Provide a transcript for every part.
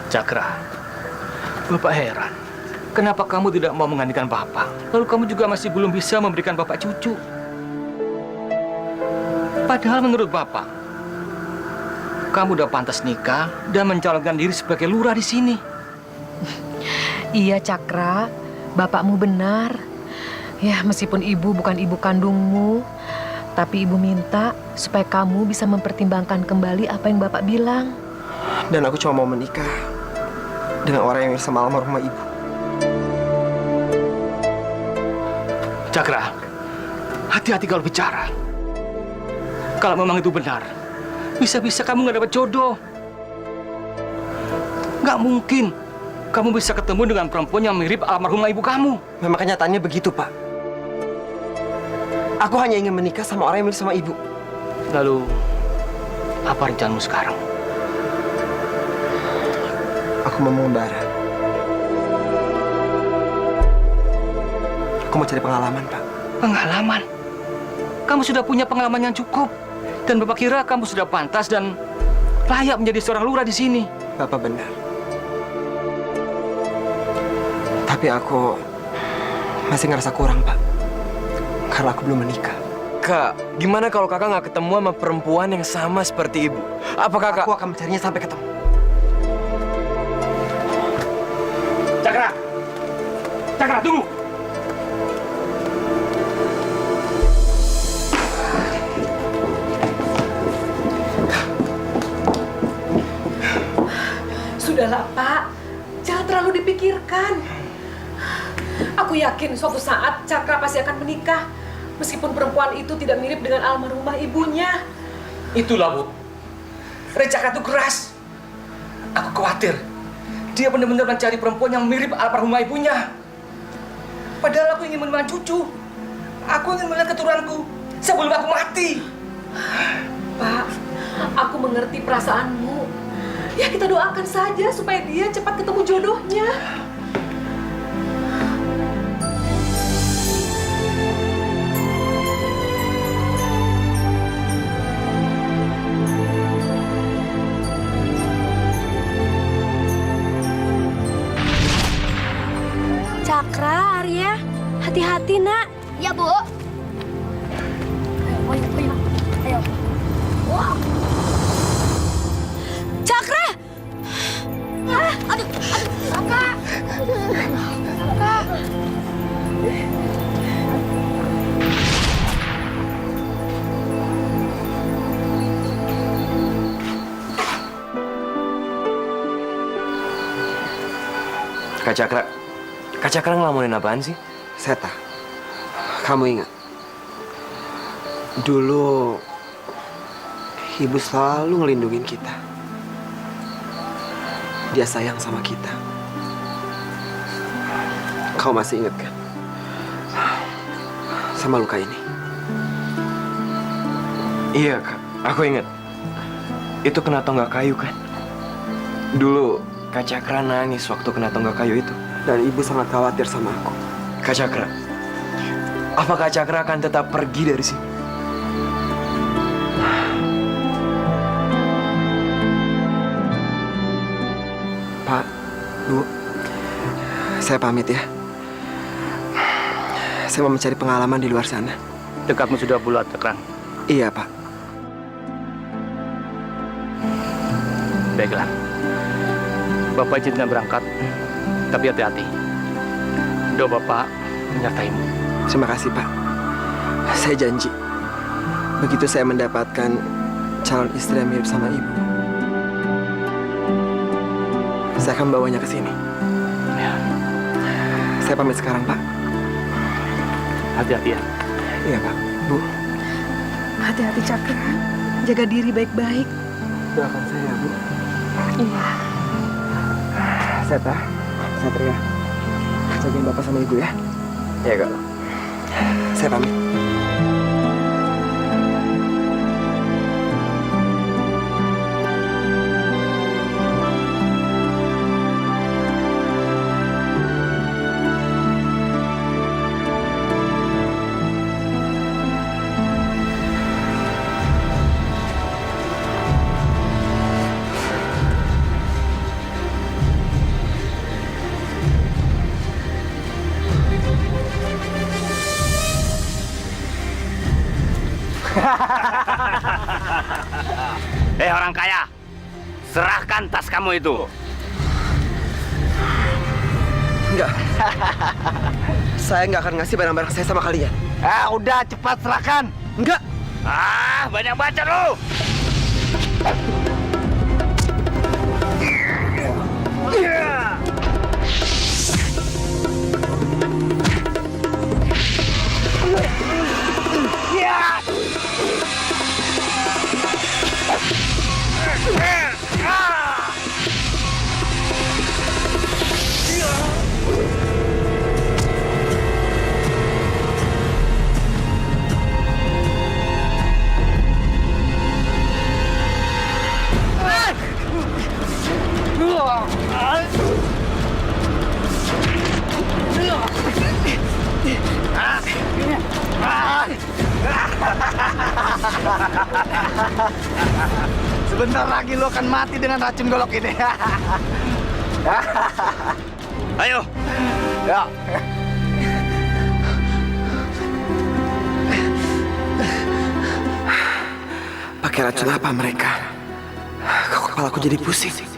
Cakra, Bapak heran. Kenapa kamu tidak mau menggantikan Bapak? Lalu kamu juga masih belum bisa memberikan Bapak cucu. Padahal menurut Bapak, kamu udah pantas nikah dan mencalonkan diri sebagai lurah di sini. Iya, Cakra. Bapakmu benar. Ya, meskipun ibu bukan ibu kandungmu, tapi ibu minta supaya kamu bisa mempertimbangkan kembali apa yang Bapak bilang. Dan aku cuma mau menikah dengan orang yang sama almarhumah ibu. Cakra, hati-hati kalau bicara. Kalau memang itu benar, bisa-bisa kamu nggak dapat jodoh. Nggak mungkin kamu bisa ketemu dengan perempuan yang mirip almarhumah ibu kamu. Memang kenyataannya begitu, Pak. Aku hanya ingin menikah sama orang yang mirip sama ibu. Lalu, apa rencanamu sekarang? Aku mau mengembara. Aku mau cari pengalaman, Pak. Pengalaman? Kamu sudah punya pengalaman yang cukup. Dan Bapak kira kamu sudah pantas dan layak menjadi seorang lurah di sini. Bapak benar. Tapi aku masih ngerasa kurang, Pak. Karena aku belum menikah. Kak, gimana kalau kakak nggak ketemu sama perempuan yang sama seperti ibu? Apa kakak? Aku akan mencarinya sampai ketemu. Cakra! Cakra, tunggu! Sudahlah, Pak. Jangan terlalu dipikirkan. Aku yakin suatu saat Cakra pasti akan menikah. Meskipun perempuan itu tidak mirip dengan almarhumah ibunya. Itulah, Bu. Cakra itu keras. Aku khawatir. Dia benar-benar mencari perempuan yang mirip almarhumah ibunya. Padahal aku ingin menemukan cucu. Aku ingin melihat keturunanku sebelum aku mati. Pak, aku mengerti perasaanmu. Ya, kita doakan saja supaya dia cepat ketemu jodohnya. Cakra, Arya, hati-hati, Nak. Ya, Bu. Ayo. Wah. Cakra! Aduh, Kakak. Kakak. Kak Cakra. Kak Cakra ngelamunin apaan sih? Seta, kamu ingat? Dulu, ibu selalu ngelindungin kita. Dia sayang sama kita. Kau masih ingat kan? Sama luka ini. Iya, Kak. Aku inget. Itu kena tonggak kayu, kan? Dulu, Kak Cakra nangis waktu kena tonggak kayu itu. Dan ibu sangat khawatir sama aku. Kak Cakra, apa Kak Cakra akan tetap pergi dari sini? Pak, Bu, saya pamit ya. Saya mau mencari pengalaman di luar sana. Dekatmu sudah bulat, Cakra. Iya, Pak. Baiklah. Bapak izinkan berangkat, tapi hati-hati. Doa Bapak menyertaimu. Terima kasih, Pak. Saya janji, begitu saya mendapatkan calon istri yang mirip sama ibu, saya akan bawanya ke sini. Ya, Saya pamit sekarang, Pak. hati-hati ya. Iya, Pak. Bu, Hati-hati, Cakra. Jaga diri baik-baik. doakan saya, Bu. Iya. Seta, Satria, jagain Bapak sama Ibu ya. Iya, Kak. Saya pamit. Orang kaya, serahkan tas kamu itu. Enggak. Saya nggak akan ngasih barang-barang saya sama kalian. Udah cepat serahkan. Enggak. Banyak baca lu. Sebentar lagi lo akan mati dengan racun golok ini. Ayo. Ya. Pakai racun apa mereka? Kok kepalaku jadi pusing.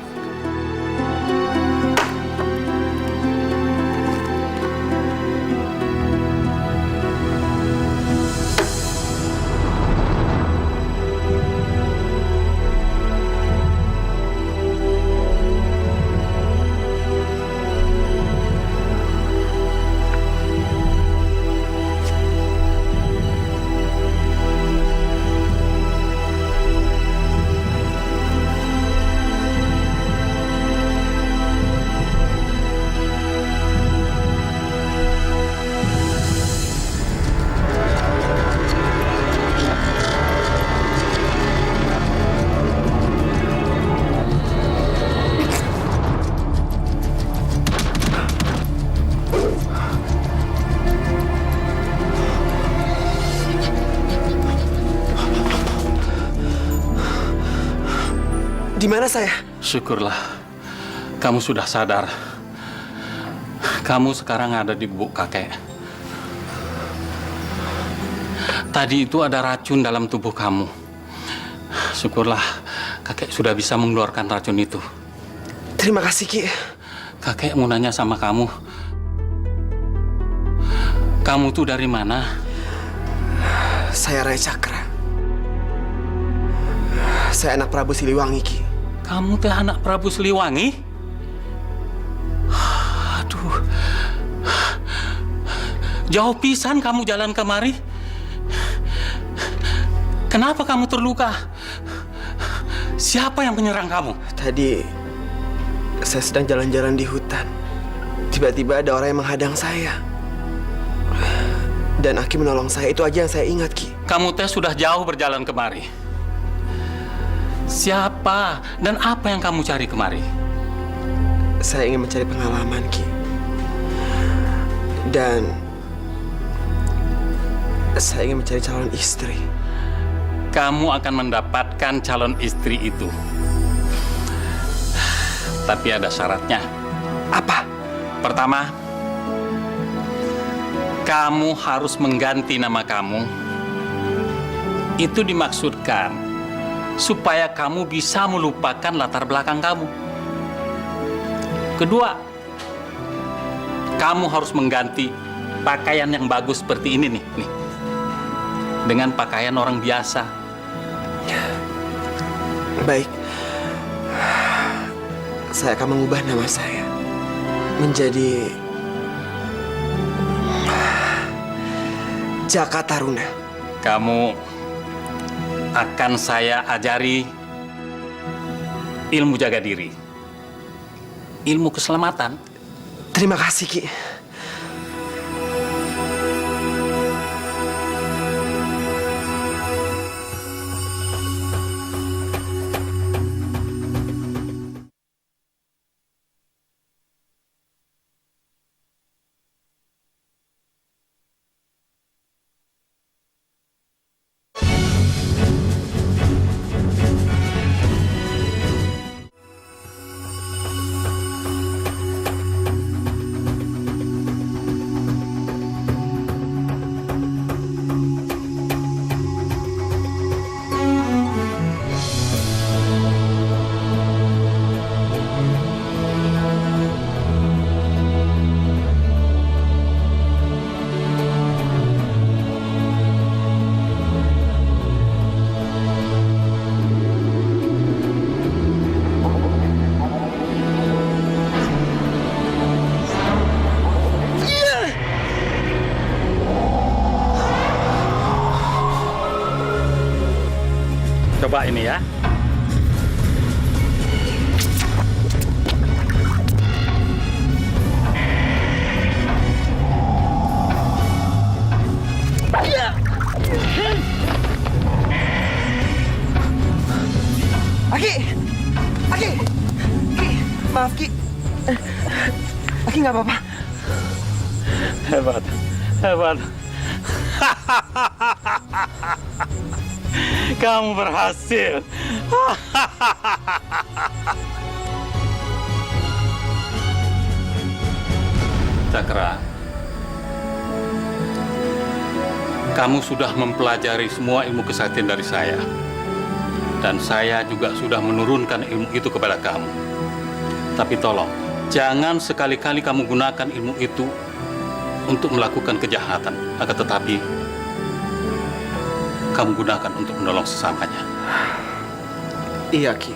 Di mana saya? Syukurlah, kamu sudah sadar. Kamu sekarang ada di gubuk kakek. Tadi itu ada racun dalam tubuh kamu. Syukurlah, kakek sudah bisa mengeluarkan racun itu. Terima kasih, Ki. Kakek mau nanya sama kamu. Kamu tuh dari mana? Saya Rai Cakra. Saya anak Prabu Siliwangi, Ki. Kamu teh anak Prabu Siliwangi? Aduh. Jauh pisan kamu jalan kemari. Kenapa kamu terluka? Siapa yang menyerang kamu? Tadi saya sedang jalan-jalan di hutan. Tiba-tiba ada orang yang menghadang saya. Dan Aki menolong saya. Itu aja yang saya ingat, Ki. Kamu teh sudah jauh berjalan kemari. Siapa dan apa yang kamu cari kemari? Saya ingin mencari pengalaman, Ki. Dan saya ingin mencari calon istri. Kamu akan mendapatkan calon istri itu. Tapi ada syaratnya. Apa? Pertama, kamu harus mengganti nama kamu. Itu dimaksudkan supaya kamu bisa melupakan latar belakang kamu. Kedua, kamu harus mengganti pakaian yang bagus seperti ini nih, dengan pakaian orang biasa. Baik. Saya akan mengubah nama saya menjadi Jaka Taruna. Kamu akan saya ajari ilmu jaga diri, ilmu keselamatan. Terima kasih, Ki. Coba ini ya. Aki! Aki! Ki! Maaf, Ki. Aki nggak apa-apa. Hebat, hebat. Kamu berhasil. Cakra, kamu sudah mempelajari semua ilmu kesaktian dari saya. Dan saya juga sudah menurunkan ilmu itu kepada kamu. Tapi tolong, jangan sekali-kali kamu gunakan ilmu itu untuk melakukan kejahatan. Akan tetapi, kamu gunakan untuk menolong sesamanya. Iya, Ki.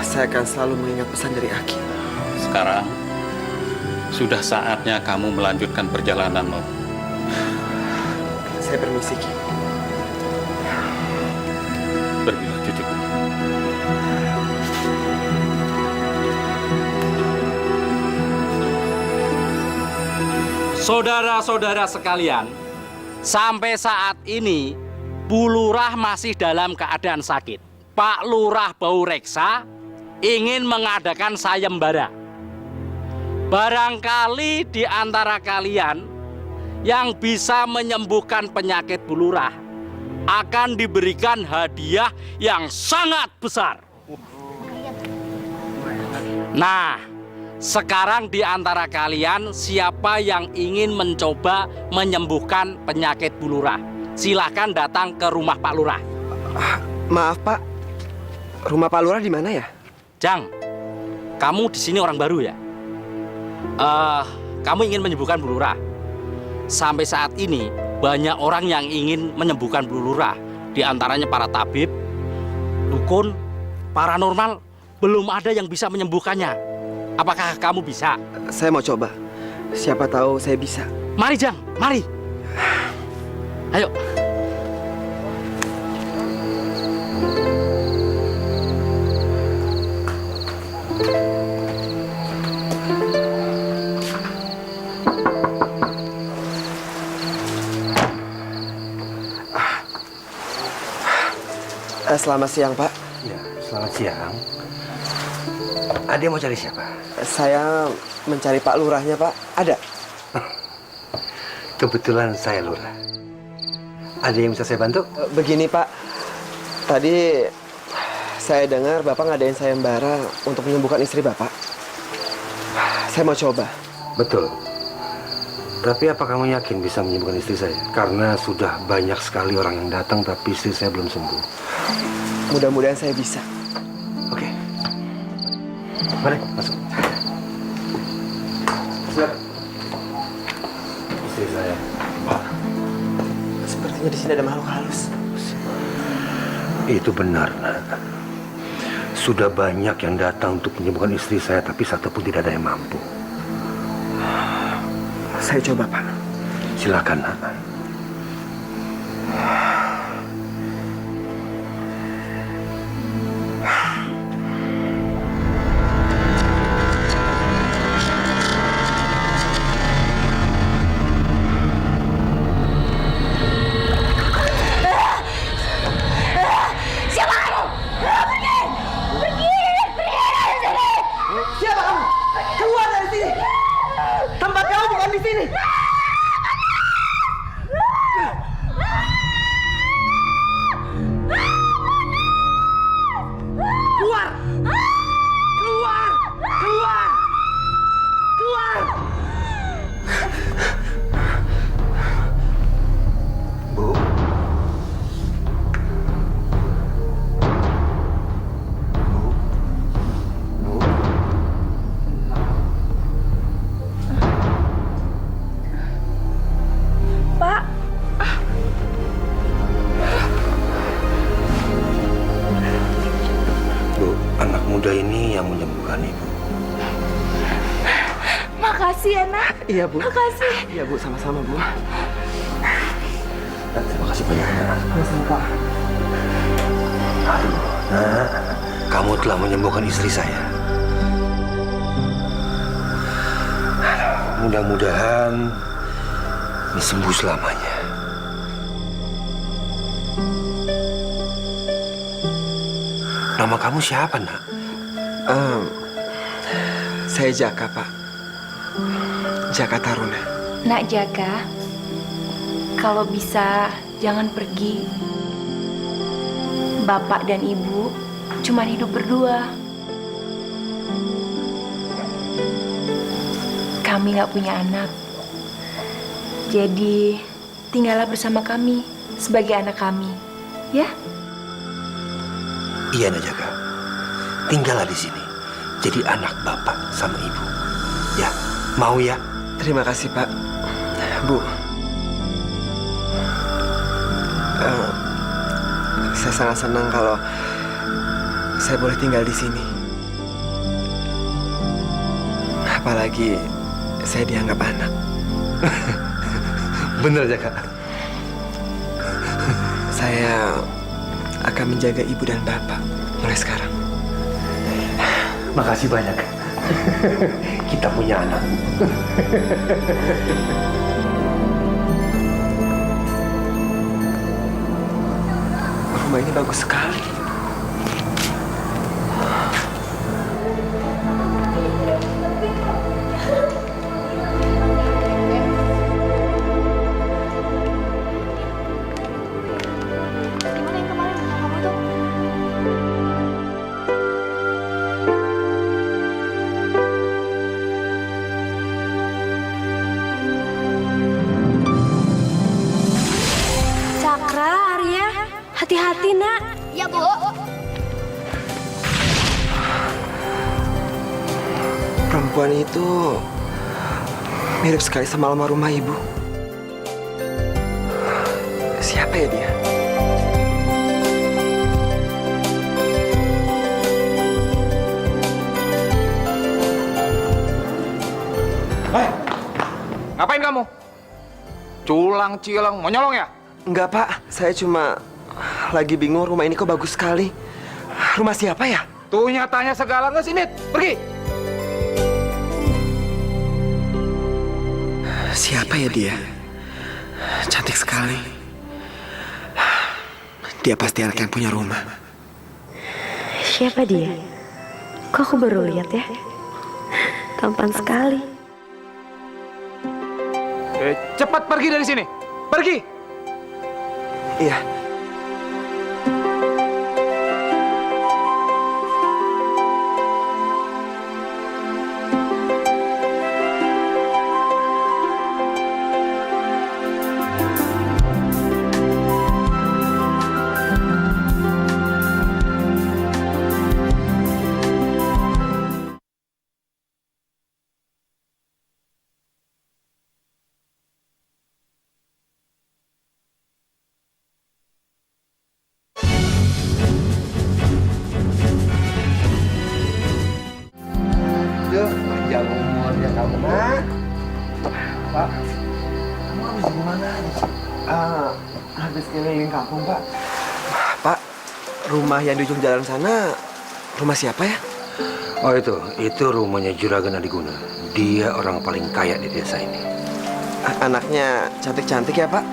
Saya akan selalu mengingat pesan dari Aki. Sekarang, sudah saatnya kamu melanjutkan perjalananmu. Saya permisi, Ki. Pergilah, cucuku. Saudara-saudara sekalian, sampai saat ini Bu Lurah masih dalam keadaan sakit. Pak Lurah Bau Reksa ingin mengadakan sayembara. Barangkali di antara kalian yang bisa menyembuhkan penyakit Bu Lurah akan diberikan hadiah yang sangat besar. Nah, sekarang di antara kalian siapa yang ingin mencoba menyembuhkan penyakit Bu Lurah? Silahkan datang ke rumah Pak Lurah. Maaf, Pak. Rumah Pak Lurah di mana ya? Jang, kamu di sini orang baru ya? Kamu ingin menyembuhkan Bu Lurah? Sampai saat ini banyak orang yang ingin menyembuhkan Bu Lurah. Di antaranya para tabib, dukun, paranormal. Belum ada yang bisa menyembuhkannya. Apakah kamu bisa? Saya mau coba. Siapa tahu saya bisa. Mari, Jang. Mari. Ayo. Selamat siang, Pak. Ya, selamat siang. Ade mau cari siapa? Saya mencari Pak Lurahnya, Pak. Ada? Kebetulan saya lurah. Ada yang bisa saya bantu? Begini, Pak. Tadi saya dengar Bapak ngadain sayembara untuk menyembuhkan istri Bapak. Saya mau coba. Betul. Tapi apa kamu yakin bisa menyembuhkan istri saya? Karena sudah banyak sekali orang yang datang tapi istri saya belum sembuh. Mudah-mudahan saya bisa. Oke. Mari, masuk. Silakan. Istri saya. Sepertinya di sini ada makhluk halus. Itu benar, Nak. Sudah banyak yang datang untuk menyembuhkan istri saya, tapi satupun tidak ada yang mampu. Saya coba, Pak. Silakan, Nak. Siapa kamu? Pergi! Pergi! Pergi dari sini! Siapa kamu? Keluar dari sini! Tempat kamu bukan di sini! Keluar! Keluar! Keluar! Keluar! Bu. Bu. Pak, Bu, anak muda ini yang menyembuhkan Ibu. makasih ya, Nak. Iya, Bu. Makasih. Iya, Bu. Sama-sama, Bu. Terima kasih banyak, nak. Sama Pak. Aduh, nak. Kamu telah menyembuhkan istri saya. Mudah-mudahan ini sembuh selamanya. Nama kamu siapa, nak? Saya Jaka, Pak. Jaka Taruna. Nak Jaka, kalau bisa jangan pergi. Bapak dan Ibu cuma hidup berdua. Kami nggak punya anak. Jadi, tinggallah bersama kami sebagai anak kami. Ya? Iya, nak Jaka. Tinggallah di sini. Jadi anak bapak sama ibu. Ya, mau ya? Terima kasih, Pak. Bu. Saya sangat senang kalau saya boleh tinggal di sini. Apalagi saya dianggap anak. Bener, Jaka. Saya akan menjaga ibu dan bapak mulai sekarang. Makasih banyak. Kita punya anak. Rumah ini bagus sekali. Gimana yang kemarin kamu tuh? Cakra, Arya, hati-hati nak. Ya, Bu. Perempuan itu mirip sekali sama almarhumah ibu. Siapa ya dia? Ngapain kamu? Culang cilang, mau nyolong ya? Enggak, Pak. Saya cuma lagi bingung, rumah ini kok bagus sekali. Rumah siapa ya? Tuh nyatanya segala nggak sih, Mit? Pergi! Siapa ya dia? Cantik sekali. Dia pasti anak yang punya rumah. Siapa dia? Kok aku baru lihat ya? Tampan sekali. Cepat pergi dari sini! Pergi! Iya. Panjang umurnya kamu, nak. Pak, kamu habis gimana? Habis keliling kampung, Pak. Pak, rumah yang di ujung jalan sana, rumah siapa ya? Oh, itu rumahnya Juragan Adiguna. Dia orang paling kaya di desa ini. Anaknya cantik-cantik ya, Pak?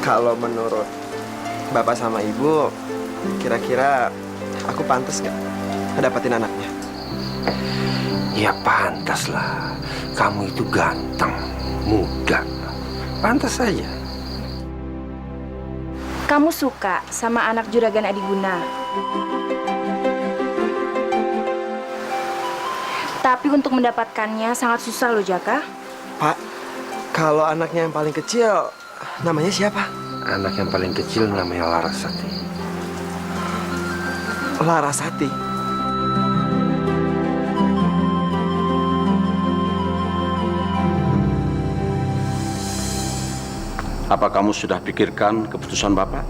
Kalau menurut Bapak sama Ibu, kira-kira aku pantas nggak ngedapatin anaknya? Ya pantas lah. Kamu itu ganteng, muda. Pantas saja. Kamu suka sama anak Juragan Adiguna. Tapi untuk mendapatkannya sangat susah loh, Jaka. Pak, kalau anaknya yang paling kecil, namanya siapa? Anak yang paling kecil namanya Larasati. Larasati. Apa kamu sudah pikirkan keputusan Bapak?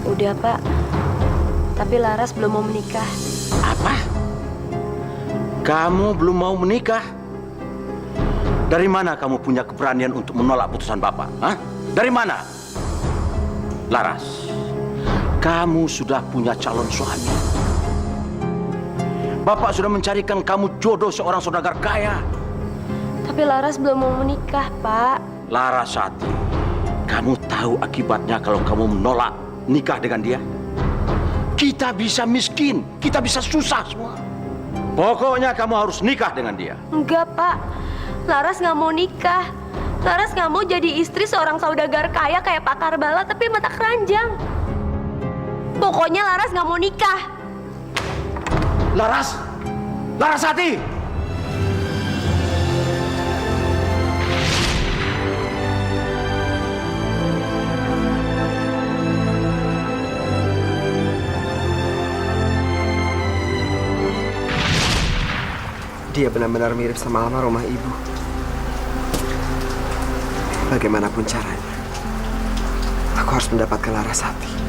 Udah, Pak. Tapi Laras belum mau menikah. Apa? Kamu belum mau menikah? Dari mana kamu punya keberanian untuk menolak putusan Bapak? Hah? Dari mana? Laras, kamu sudah punya calon suami. Bapak sudah mencarikan kamu jodoh seorang saudagar kaya. Tapi Laras belum mau menikah, Pak. Larasati, kamu tahu akibatnya kalau kamu menolak nikah dengan dia? Kita bisa miskin, kita bisa susah semua. Pokoknya kamu harus nikah dengan dia. Enggak, Pak. Laras nggak mau nikah. Laras nggak mau jadi istri seorang saudagar kaya kayak Pak Karbala, tapi mata keranjang. Pokoknya Laras nggak mau nikah. Laras, Larasati. Dia benar-benar mirip sama almarhumah ibu. Bagaimanapun caranya, aku harus mendapatkan Larasati.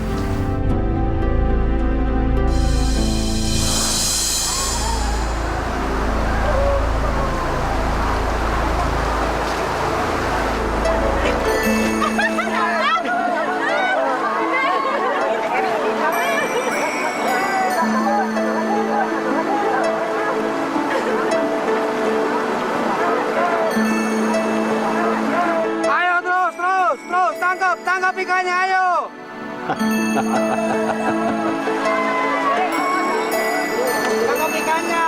Tangkap ikannya, ayo. Tangkap ikannya.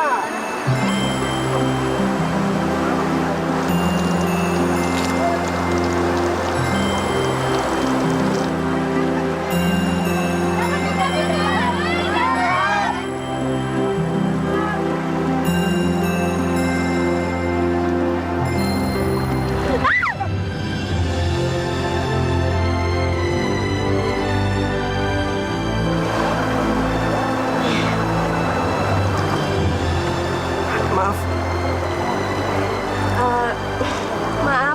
Maaf,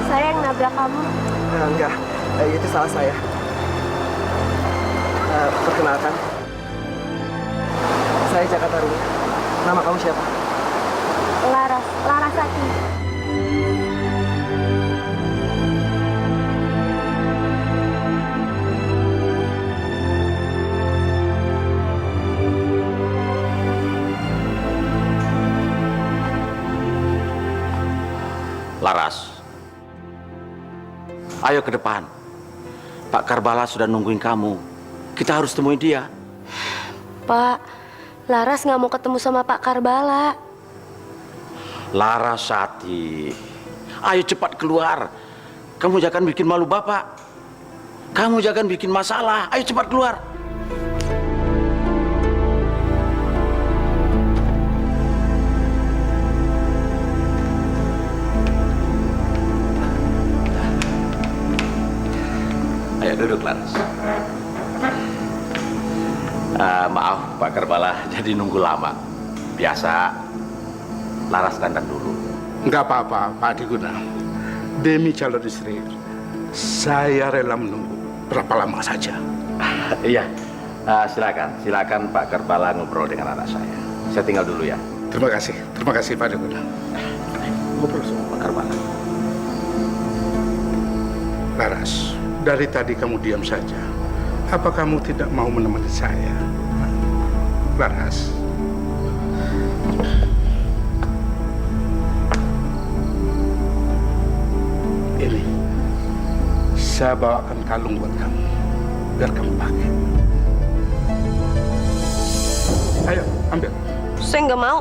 saya yang nabrak kamu. Enggak, itu salah saya. Perkenalkan, saya Jaka Taruna. Nama kamu siapa? Larasati. Laras, ayo ke depan. Pak Karbala sudah nungguin kamu. Kita harus temui dia. Pak, Laras nggak mau ketemu sama Pak Karbala. Larasati, ayo cepat keluar. Kamu jangan bikin malu Bapak. Kamu jangan bikin masalah. Ayo cepat keluar. Ayo duduk, Laras. Maaf Pak Karbala, jadi nunggu lama. Biasa Laras dandan dulu. Enggak apa-apa, Pak Adiguna. Demi calon istri, saya rela menunggu berapa lama saja. Iya, silakan Pak Karbala ngobrol dengan anak saya. Saya tinggal dulu ya. Terima kasih Pak Adiguna. Ngobrol sama Pak Karbala. Laras, dari tadi kamu diam saja. Apa kamu tidak mau menemani saya? Laras. Ini, saya bawakan kalung buat kamu, biar kamu pakai. Ayo, ambil. Saya nggak mau.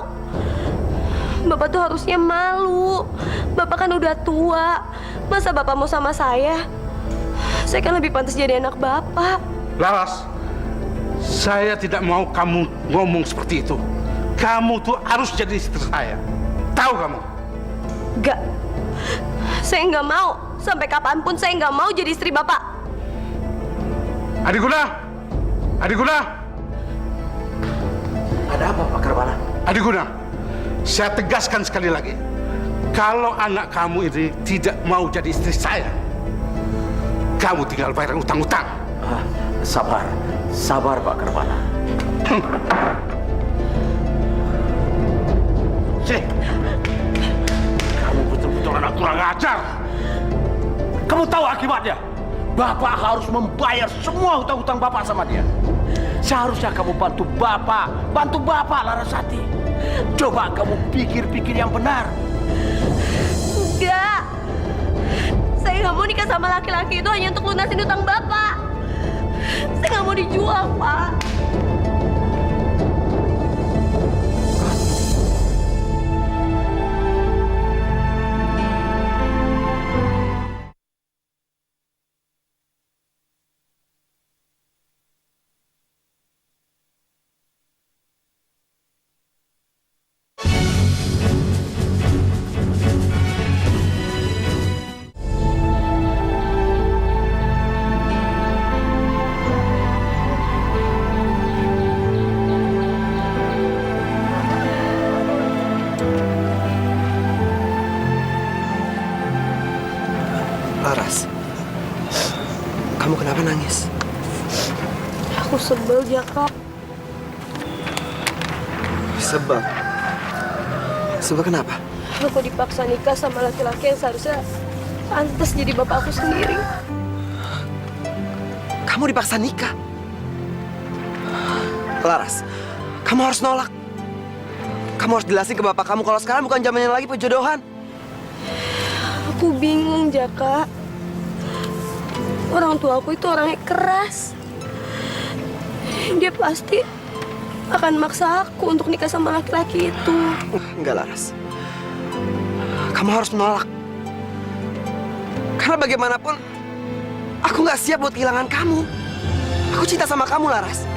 Bapak tuh harusnya malu. Bapak kan udah tua. Masa Bapak mau sama saya? Saya kan lebih pantas jadi anak Bapak. Laras, saya tidak mau kamu ngomong seperti itu. Kamu tuh harus jadi istri saya. Tahu kamu? Nggak. Saya nggak mau. Sampai kapanpun saya nggak mau jadi istri Bapak. Adiguna! Ada apa Pak Karbala? Adiguna, saya tegaskan sekali lagi. Kalau anak kamu ini tidak mau jadi istri saya, kamu tinggal bayar utang-utang. Sabar Pak Karbala. Sini. Kamu betul-betul kurang ajar. Kamu tahu akibatnya? Bapak harus membayar semua hutang-hutang Bapak sama dia. Seharusnya kamu bantu Bapak Larasati. Coba kamu pikir-pikir yang benar. Enggak. Saya nggak mau nikah sama laki-laki itu hanya untuk lunasin utang Bapak. Saya nggak mau dijual, Pak. Laras, kamu kenapa nangis? Aku sebel, Jaka. Sebab? Sebab kenapa? Aku dipaksa nikah sama laki-laki yang seharusnya pantas jadi bapak aku sendiri. Kamu dipaksa nikah? Laras, kamu harus nolak. Kamu harus jelasin ke bapak kamu kalau sekarang bukan zamannya lagi perjodohan. Aku bingung, Jaka. Orang tua aku itu orangnya keras. Dia pasti akan maksa aku untuk nikah sama laki-laki itu. Enggak, Laras. Kamu harus menolak. Karena bagaimanapun, aku nggak siap buat kehilangan kamu. Aku cinta sama kamu, Laras.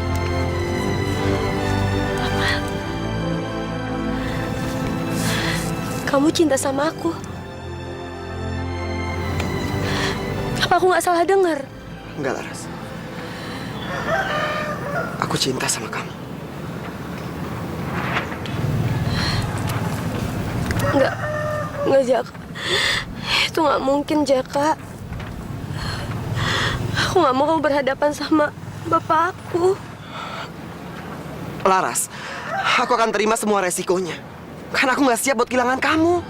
Kamu cinta sama aku? Apa aku nggak salah dengar? Enggak, Laras. Aku cinta sama kamu. Enggak, Jaka. Itu nggak mungkin, Jaka. Aku nggak mau kamu berhadapan sama bapak aku. Laras, aku akan terima semua resikonya. Karena aku nggak siap buat kehilangan kamu.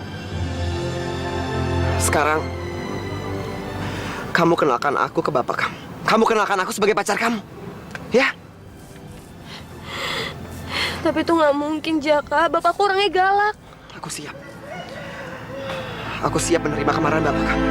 Sekarang, kamu kenalkan aku ke bapak kamu. Kamu kenalkan aku sebagai pacar kamu. Ya? Tapi itu nggak mungkin, Jaka. Bapakku orangnya galak. Aku siap. Aku siap menerima kemarahan bapak kamu.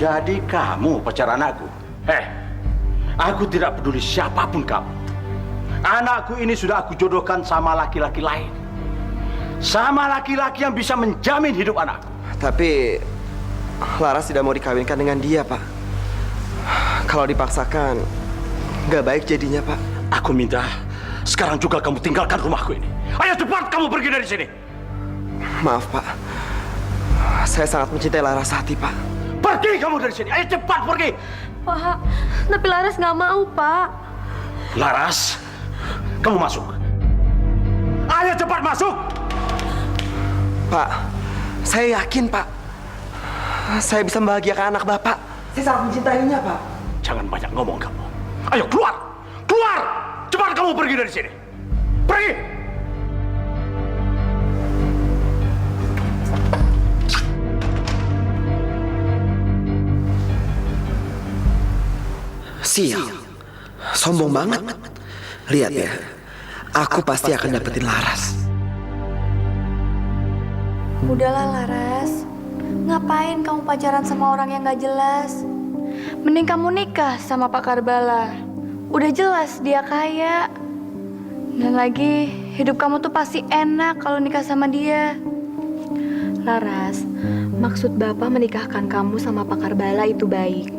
Jadi kamu pacar anakku? Aku tidak peduli siapapun kamu. Anakku ini sudah aku jodohkan sama laki-laki lain. Sama laki-laki yang bisa menjamin hidup anakku. Tapi Laras tidak mau dikawinkan dengan dia, Pak. Kalau dipaksakan, nggak baik jadinya, Pak. Aku minta sekarang juga kamu tinggalkan rumahku ini. Ayo cepat kamu pergi dari sini. Maaf, Pak. Saya sangat mencintai Larasati, Pak. Pergi kamu dari sini. Ayo cepat pergi. Pak, tapi Laras nggak mau, Pak. Laras, kamu masuk. Ayo cepat masuk. Pak, saya yakin, Pak. Saya bisa membahagiakan anak Bapak. Saya sangat mencintainya, Pak. Jangan banyak ngomong kamu. Ayo keluar. Keluar. Cepat kamu pergi dari sini. Pergi. Sial. Sombong banget. Lihat ya. Aku pasti akan dapetin Laras. Udahlah Laras, ngapain kamu pacaran sama orang yang gak jelas? Mending kamu nikah sama Pak Karbala. Udah jelas dia kaya. Dan lagi hidup kamu tuh pasti enak kalau nikah sama dia. Laras, maksud Bapak menikahkan kamu sama Pak Karbala itu baik.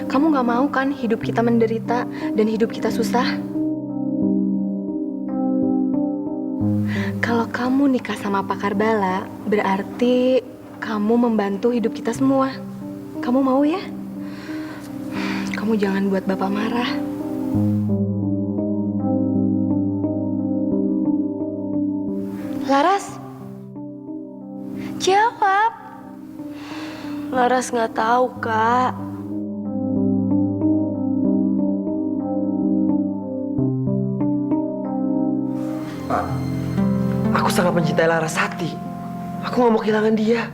Kamu gak mau kan hidup kita menderita dan hidup kita susah? Kalau kamu nikah sama Pak Karbala, berarti kamu membantu hidup kita semua. Kamu mau ya? Kamu jangan buat Bapak marah. Laras, Jawab. Laras nggak tahu, Kak. Pak, aku sangat mencintai Larasati. Aku nggak mau kehilangan dia.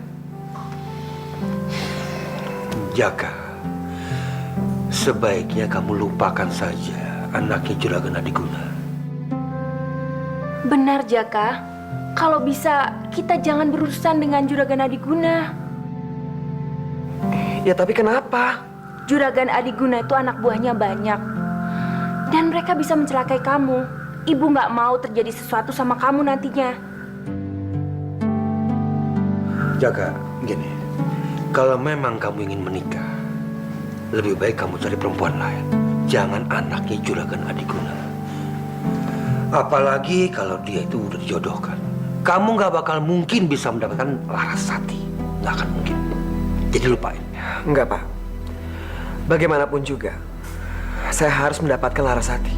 Jaka, sebaiknya kamu lupakan saja anaknya Juragan Adiguna. Benar, Jaka. Kalau bisa, kita jangan berurusan dengan Juragan Adiguna. Ya tapi kenapa? Juragan Adiguna itu anak buahnya banyak. Dan mereka bisa mencelakai kamu. Ibu nggak mau terjadi sesuatu sama kamu nantinya. Jaka, gini, kalau memang kamu ingin menikah, lebih baik kamu cari perempuan lain. Jangan anaknya Juragan Adiguna. Apalagi kalau dia itu udah dijodohkan. Kamu nggak bakal mungkin bisa mendapatkan Larasati. Nggak akan mungkin. Jadi lupain. Enggak, Pak. Bagaimanapun juga, saya harus mendapatkan Larasati.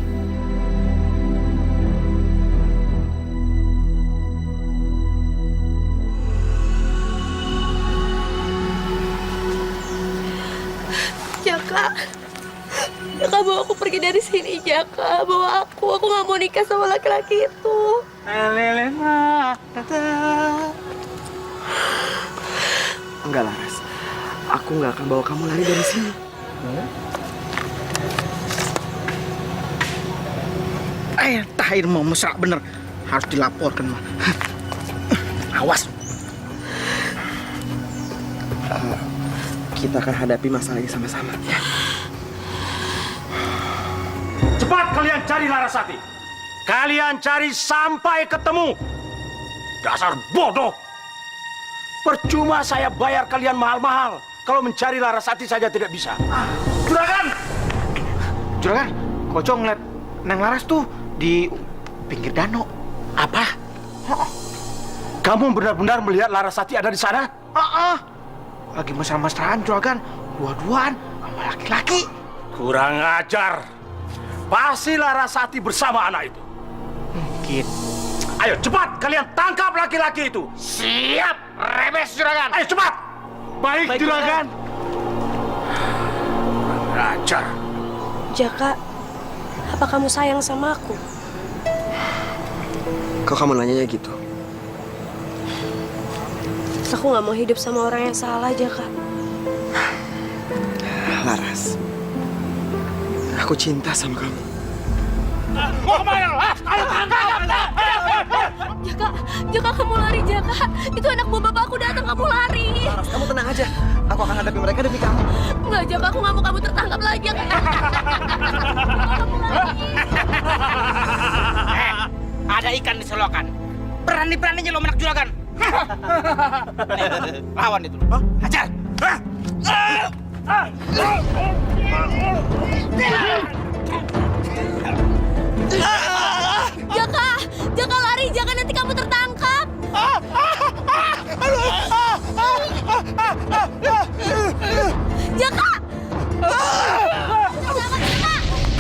Jaka, Jaka bawa aku pergi dari sini, Jaka. Bawa aku nggak mau nikah sama laki-laki itu. Enggak, Laras. Aku nggak akan bawa kamu lari dari sini. Tahir mau mesra bener. Harus dilaporkan, mah. Awas. Kita akan hadapi masalah ini sama-sama. Ya. Cepat kalian cari Larasati. Kalian cari sampai ketemu. Dasar bodoh. Percuma saya bayar kalian mahal-mahal. Kalau mencari Larasati saja tidak bisa. Juragan! Juragan, Koco ngeliat Neng Laras tuh di pinggir danau. Apa? Kamu benar-benar melihat Larasati ada di sana? Lagi mesra-mesraan, Juragan. Dua-duaan sama laki-laki. Kurang ajar. Pasti Larasati bersama anak itu. Mungkin. Ayo cepat kalian tangkap laki-laki itu. Siap, rebes, Juragan. Ayo cepat. Baik, Juragan. Kurang ajar. Jaka, apa kamu sayang sama aku? Kok kamu nanyanya gitu? Aku nggak mau hidup sama orang yang salah, Jaka. Laras, aku cinta sama kamu. Mau kemana lo? Ayo tangkap! Jaka kamu lari, Jaka. Itu anak buah bapakku datang, kamu lari. Laras, kamu tenang aja. Aku akan hadapi mereka demi kamu. Enggak, Jaka, aku nggak mau kamu tertangkap lagi. Kamu lari. Ada ikan di selokan. Berani-beraninya lo menak Juragan. Lawan itu. Hajar. Jaka lari, jangan nanti kamu tertangkap. Jaka!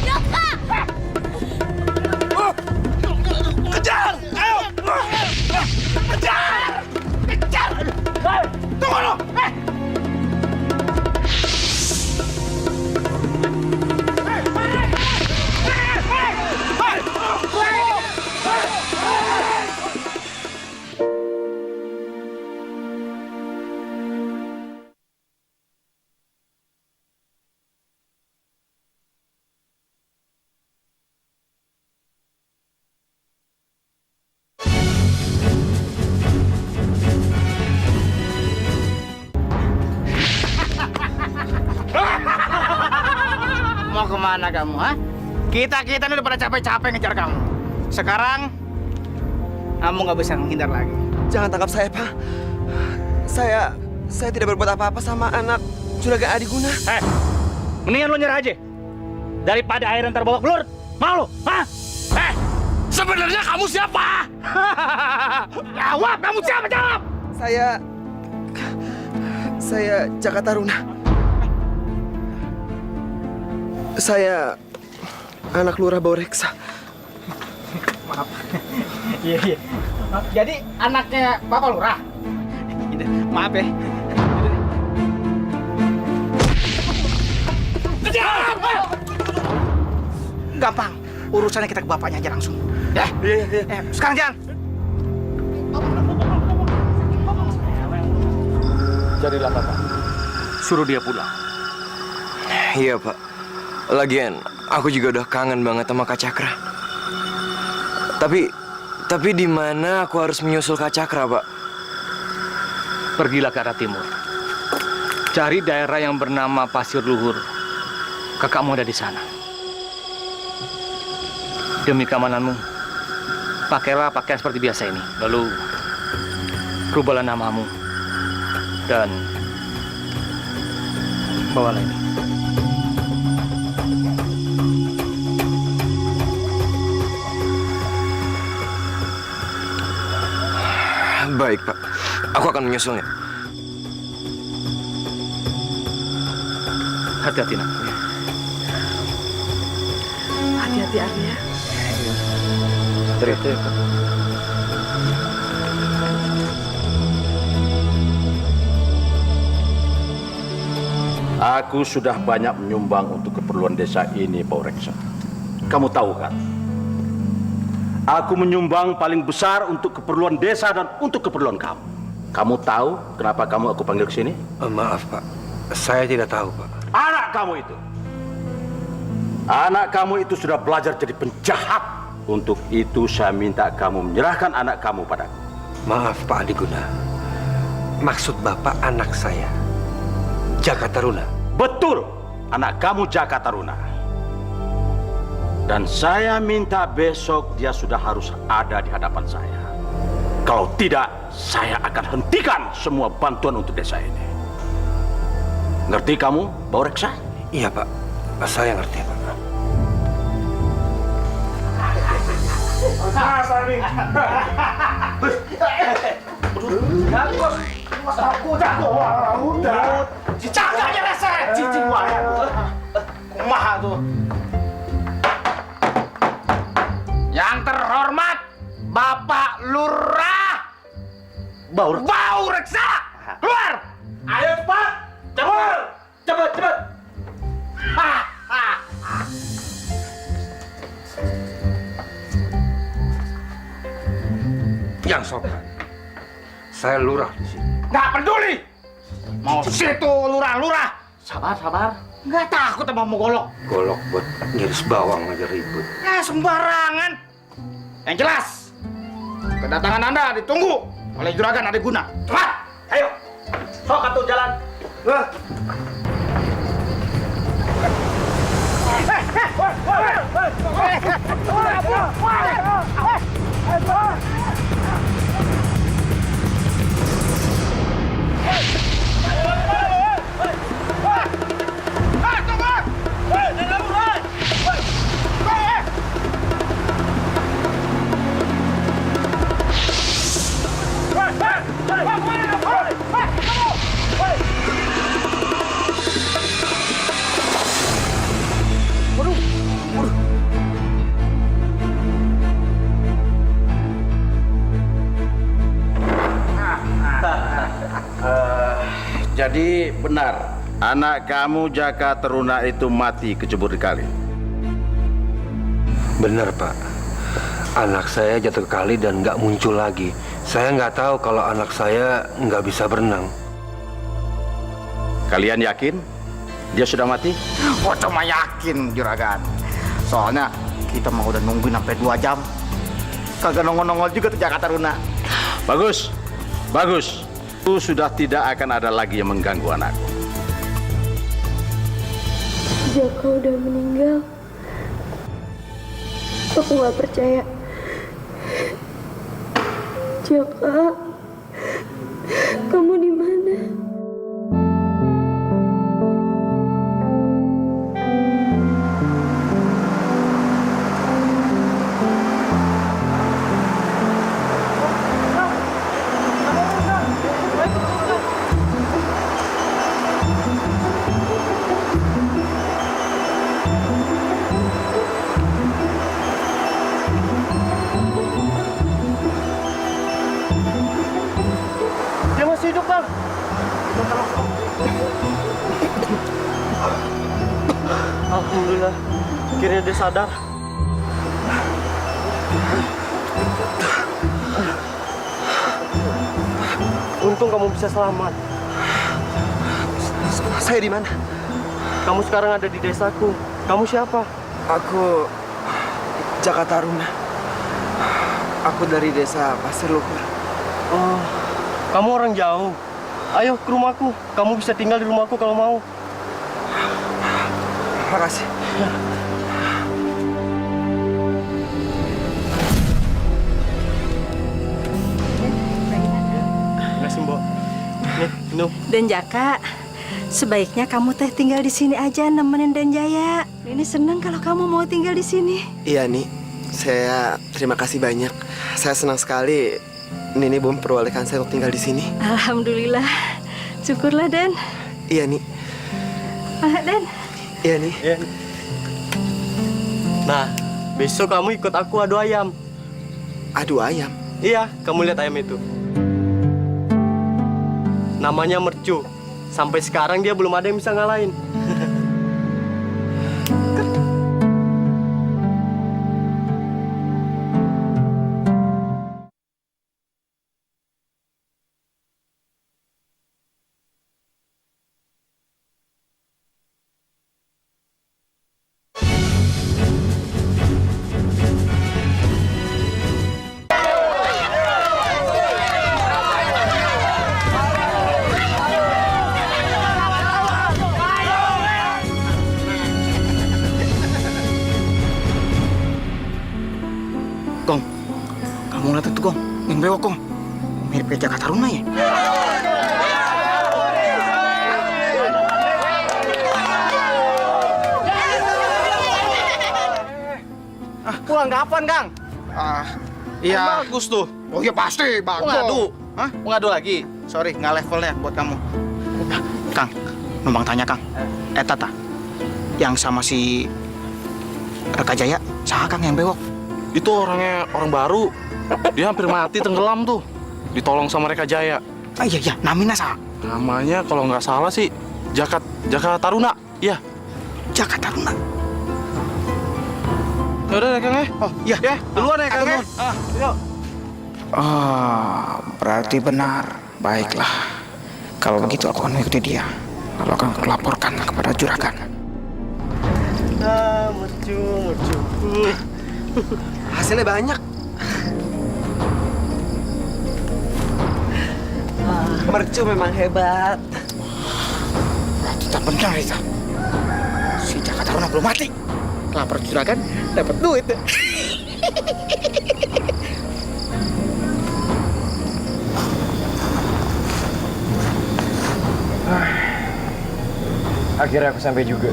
Jaka! Kejar! Ayo! Kejar! Kejar! Tunggu lo! Mau kemana kamu, ha? Kita ini udah pada capek-capek ngejar kamu. Sekarang, kamu nggak bisa menghindar lagi. Jangan tangkap saya, Pak. Saya tidak berbuat apa-apa sama anak Juragan Adiguna. Mendingan lo nyerah aja. Daripada air ntar babak belur. Mau lo? Hah? Sebenarnya kamu siapa? Jawab, kamu siapa? Jawab! Saya Jaka Taruna. Saya anak Lurah Baureksa. Maaf. Iya. Jadi anaknya Bapak Lurah? Maaf ya. Gampang, urusannya kita ke bapaknya aja langsung. Ya. Iya. Sekarang jalan. Jadilah Bapak. Suruh dia pulang. Iya, Pak. Lagian, aku juga udah kangen banget sama Kak Cakra. Tapi di mana aku harus menyusul Kak Cakra, Pak? Pergilah ke arah timur. Cari daerah yang bernama Pasir Luhur. Kakakmu ada di sana. Demi keamananmu, pakailah pakaian seperti biasa ini. Lalu, rubahlah namamu. Dan bawalah ini. Baik, Pak. Aku akan menyusulnya. Hati-hati, nak. Hati-hati, Arya. Terima. Aku sudah banyak menyumbang untuk keperluan desa ini, Pak Reksa. Kamu tahu kan? Aku menyumbang paling besar untuk keperluan desa dan untuk keperluan kamu. Kamu tahu kenapa aku panggil ke sini? Maaf, Pak. Saya tidak tahu, Pak. Anak kamu itu sudah belajar jadi penjahat. Untuk itu saya minta kamu menyerahkan anak kamu padaku. Maaf, Pak Adiguna. Maksud Bapak anak saya, Jaka Taruna. Betul, anak kamu Jaka Taruna. Dan saya minta besok dia sudah harus ada di hadapan saya. Kalau tidak, saya akan hentikan semua bantuan untuk desa ini. Ngerti kamu, Bau Reksa? Iya, Pak. Saya ngerti, Pak. Cicak aja rasa, cicing wae. Kumaha tuh? Yang terhormat Bapak Lurah Bau Reksa, keluar! Ayo cepat, cepat! Yang sopan. Saya lurah di sini. Nggak peduli. Mau situ lurah. Sabar. Nggak takut sama mau golok. Golok buat ngiris bawang aja ribut. Ya sembarangan. Yang jelas, kedatangan Anda ditunggu oleh Juragan Adiguna. Cepat, ayo. Sok atuh jalan. Jadi benar, anak kamu Jaka Taruna itu mati kecebur di kali. Benar, Pak. Anak saya jatuh ke kali dan nggak muncul lagi. Saya nggak tahu kalau anak saya nggak bisa berenang. Kalian yakin dia sudah mati? Oh, cuma yakin, Juragan. Soalnya kita mau udah nungguin sampai 2 jam. Kagak nongol-nongol juga tuh Jaka Taruna. Bagus. Itu sudah tidak akan ada lagi yang mengganggu anakku. Jaka udah meninggal. Aku nggak percaya. Jaka, kamu di mana? Kang. Alhamdulillah, akhirnya dia sadar. Untung kamu bisa selamat. Saya di mana? Kamu sekarang ada di desaku. Kamu siapa? Aku Jaka Taruna. Aku dari desa Pasir Luhur. Oh, kamu orang jauh. Ayo ke rumahku. Kamu bisa tinggal di rumahku kalau mau. Makasih. Makasih, Mbok. Nih, minum. Dan Jaka, sebaiknya kamu teh tinggal di sini aja nemenin Dan Jaya. Ini seneng kalau kamu mau tinggal di sini. Iya, Nih. Saya terima kasih banyak. Saya senang sekali Nini memperbolehkan saya untuk tinggal di sini. Alhamdulillah. Syukurlah, Dan. Iya, Nih. Dan. Iya, Nih. Iya. Nah, besok kamu ikut aku adu ayam. Adu ayam? Iya, kamu lihat ayam itu. Namanya Mercu. Sampai sekarang dia belum ada yang bisa ngalahin. Gong, kamu lihat itu Gong, yang bewok Gong, mirip kayak Jaka Taruna ya. Pulang kapan, Kang? Iya. Bagus tuh. Oh iya pasti, bagus. Mau ngadu? Hah? Mau ngadu lagi? Sorry, nggak levelnya buat kamu. Kang, numpang tanya Kang, Tata, yang sama si Reka Jaya, saha Kang yang bewok? Itu orangnya orang baru. Dia hampir mati tenggelam tuh. Ditolong sama Reka Jaya. Ah iya, namanya saha? Namanya kalau nggak salah sih Jaka Taruna. Iya. Jaka Taruna. Yaudah ya Kang ya. Oh iya. Ya, duluan ya Kang ya. Yuk. Oh, berarti benar. Baiklah. Kalau begitu aku akan mengikuti dia. Lalu akan aku laporkan kepada juragan. Mercu. Hasilnya banyak. Mercu memang hebat. Tidak benar itu. Si Jaka Taruna belum mati. Lapor juragan, dapat duit. Akhirnya aku sampai juga.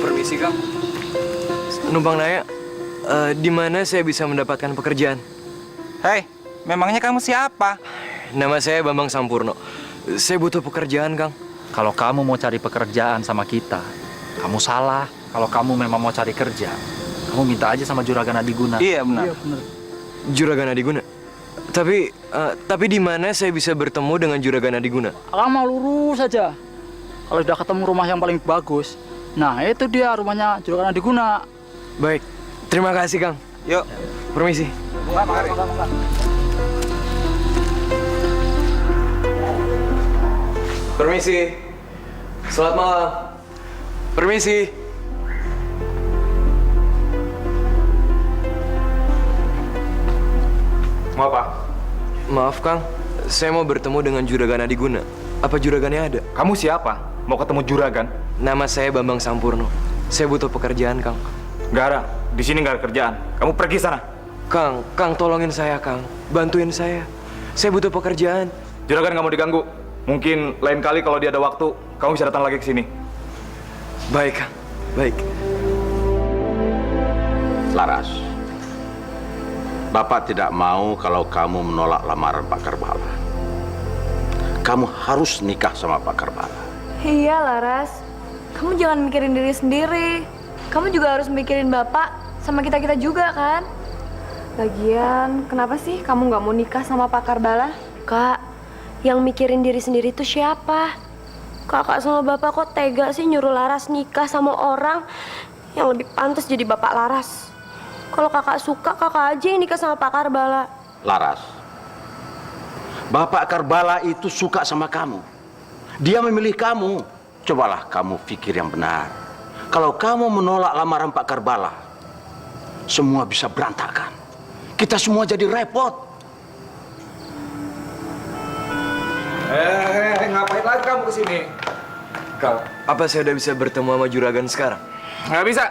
Permisi, Kang. Numpang nanya, di mana saya bisa mendapatkan pekerjaan? Hei, memangnya kamu siapa? Nama saya Bambang Sampurno. Saya butuh pekerjaan, Kang. Kalau kamu mau cari pekerjaan sama kita, kamu salah. Kalau kamu memang mau cari kerja, kamu minta aja sama Juragan Adiguna. Iya benar. Juragan Adiguna. Tapi di mana saya bisa bertemu dengan Juragan Adiguna? Kamu lurus saja. Kalau udah ketemu rumah yang paling bagus, nah itu dia rumahnya Juragan Adiguna. Baik, terima kasih, Kang. Yuk, permisi. Permisi. Selamat malam. Permisi. Mau apa? Maaf, Kang. Saya mau bertemu dengan Juragan Adiguna. Apa juragannya ada? Kamu siapa? Mau ketemu juragan? Nama saya Bambang Sampurno. Saya butuh pekerjaan, Kang. Nggak ada. Di sini nggak ada kerjaan. Kamu pergi sana. Kang, tolongin saya, Kang. Bantuin saya. Saya butuh pekerjaan. Juragan nggak mau diganggu. Mungkin lain kali kalau dia ada waktu, kamu bisa datang lagi ke sini. Baik, Kang. Baik. Laras, Bapak tidak mau kalau kamu menolak lamaran Pak Karbala. Kamu harus nikah sama Pak Karbala. Iya, Laras. kamu jangan mikirin diri sendiri. Kamu juga harus mikirin Bapak sama kita-kita juga kan? Lagian, kenapa sih kamu nggak mau nikah sama Pak Karbala? Kak, yang mikirin diri sendiri itu siapa? Kakak sama Bapak kok tega sih nyuruh Laras nikah sama orang yang lebih pantas jadi Bapak Laras? Kalau kakak suka, kakak aja yang nikah sama Pak Karbala. Laras, Bapak Karbala itu suka sama kamu. Dia memilih kamu. Cobalah kamu pikir yang benar. Kalau kamu menolak lamaran Pak Karbala, semua bisa berantakan. Kita semua jadi repot. Ngapain lagi kamu kesini? Kang, apa saya udah bisa bertemu sama Juragan sekarang? Nggak bisa.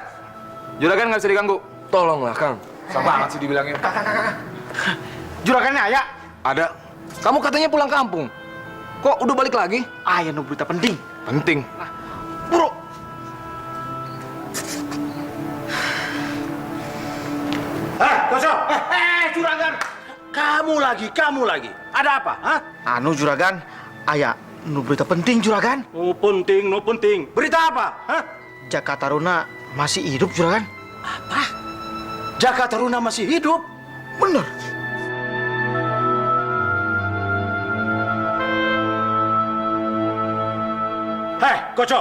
Juragan nggak bisa diganggu. Tolonglah, Kang. Sama banget sih dibilangin. Juragannya Ayah. Ada. Kamu katanya pulang kampung. Kok udah balik lagi? Ayah no berita penting. Penting. Bro. Kosong. Juragan. Kamu lagi. Ada apa? Hah? Anu Juragan, Ayah no berita penting Juragan. No penting. Berita apa? Hah? Jaka Taruna masih hidup Juragan. Apa? Jaka Taruna masih hidup? Bener. Hei, Koco.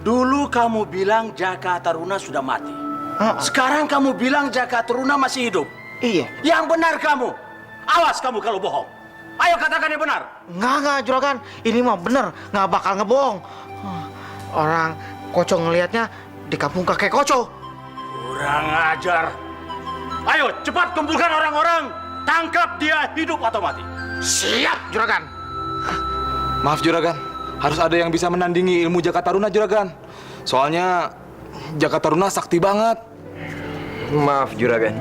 Dulu kamu bilang Jaka Taruna sudah mati. Sekarang kamu bilang Jaka Taruna masih hidup. Iya. Yang benar kamu. Awas kamu kalau bohong. Ayo katakan yang benar. Nggak Juragan. Ini mah bener, nggak bakal ngebohong. Orang Koco ngelihatnya di kampung kakek Koco. Kurang ajar. Ayo cepat kumpulkan orang-orang. Tangkap dia hidup atau mati. Siap Juragan. Maaf Juragan, harus ada yang bisa menandingi ilmu Jaka Taruna Juragan. Soalnya Jaka Taruna sakti banget. Maaf, Juragan.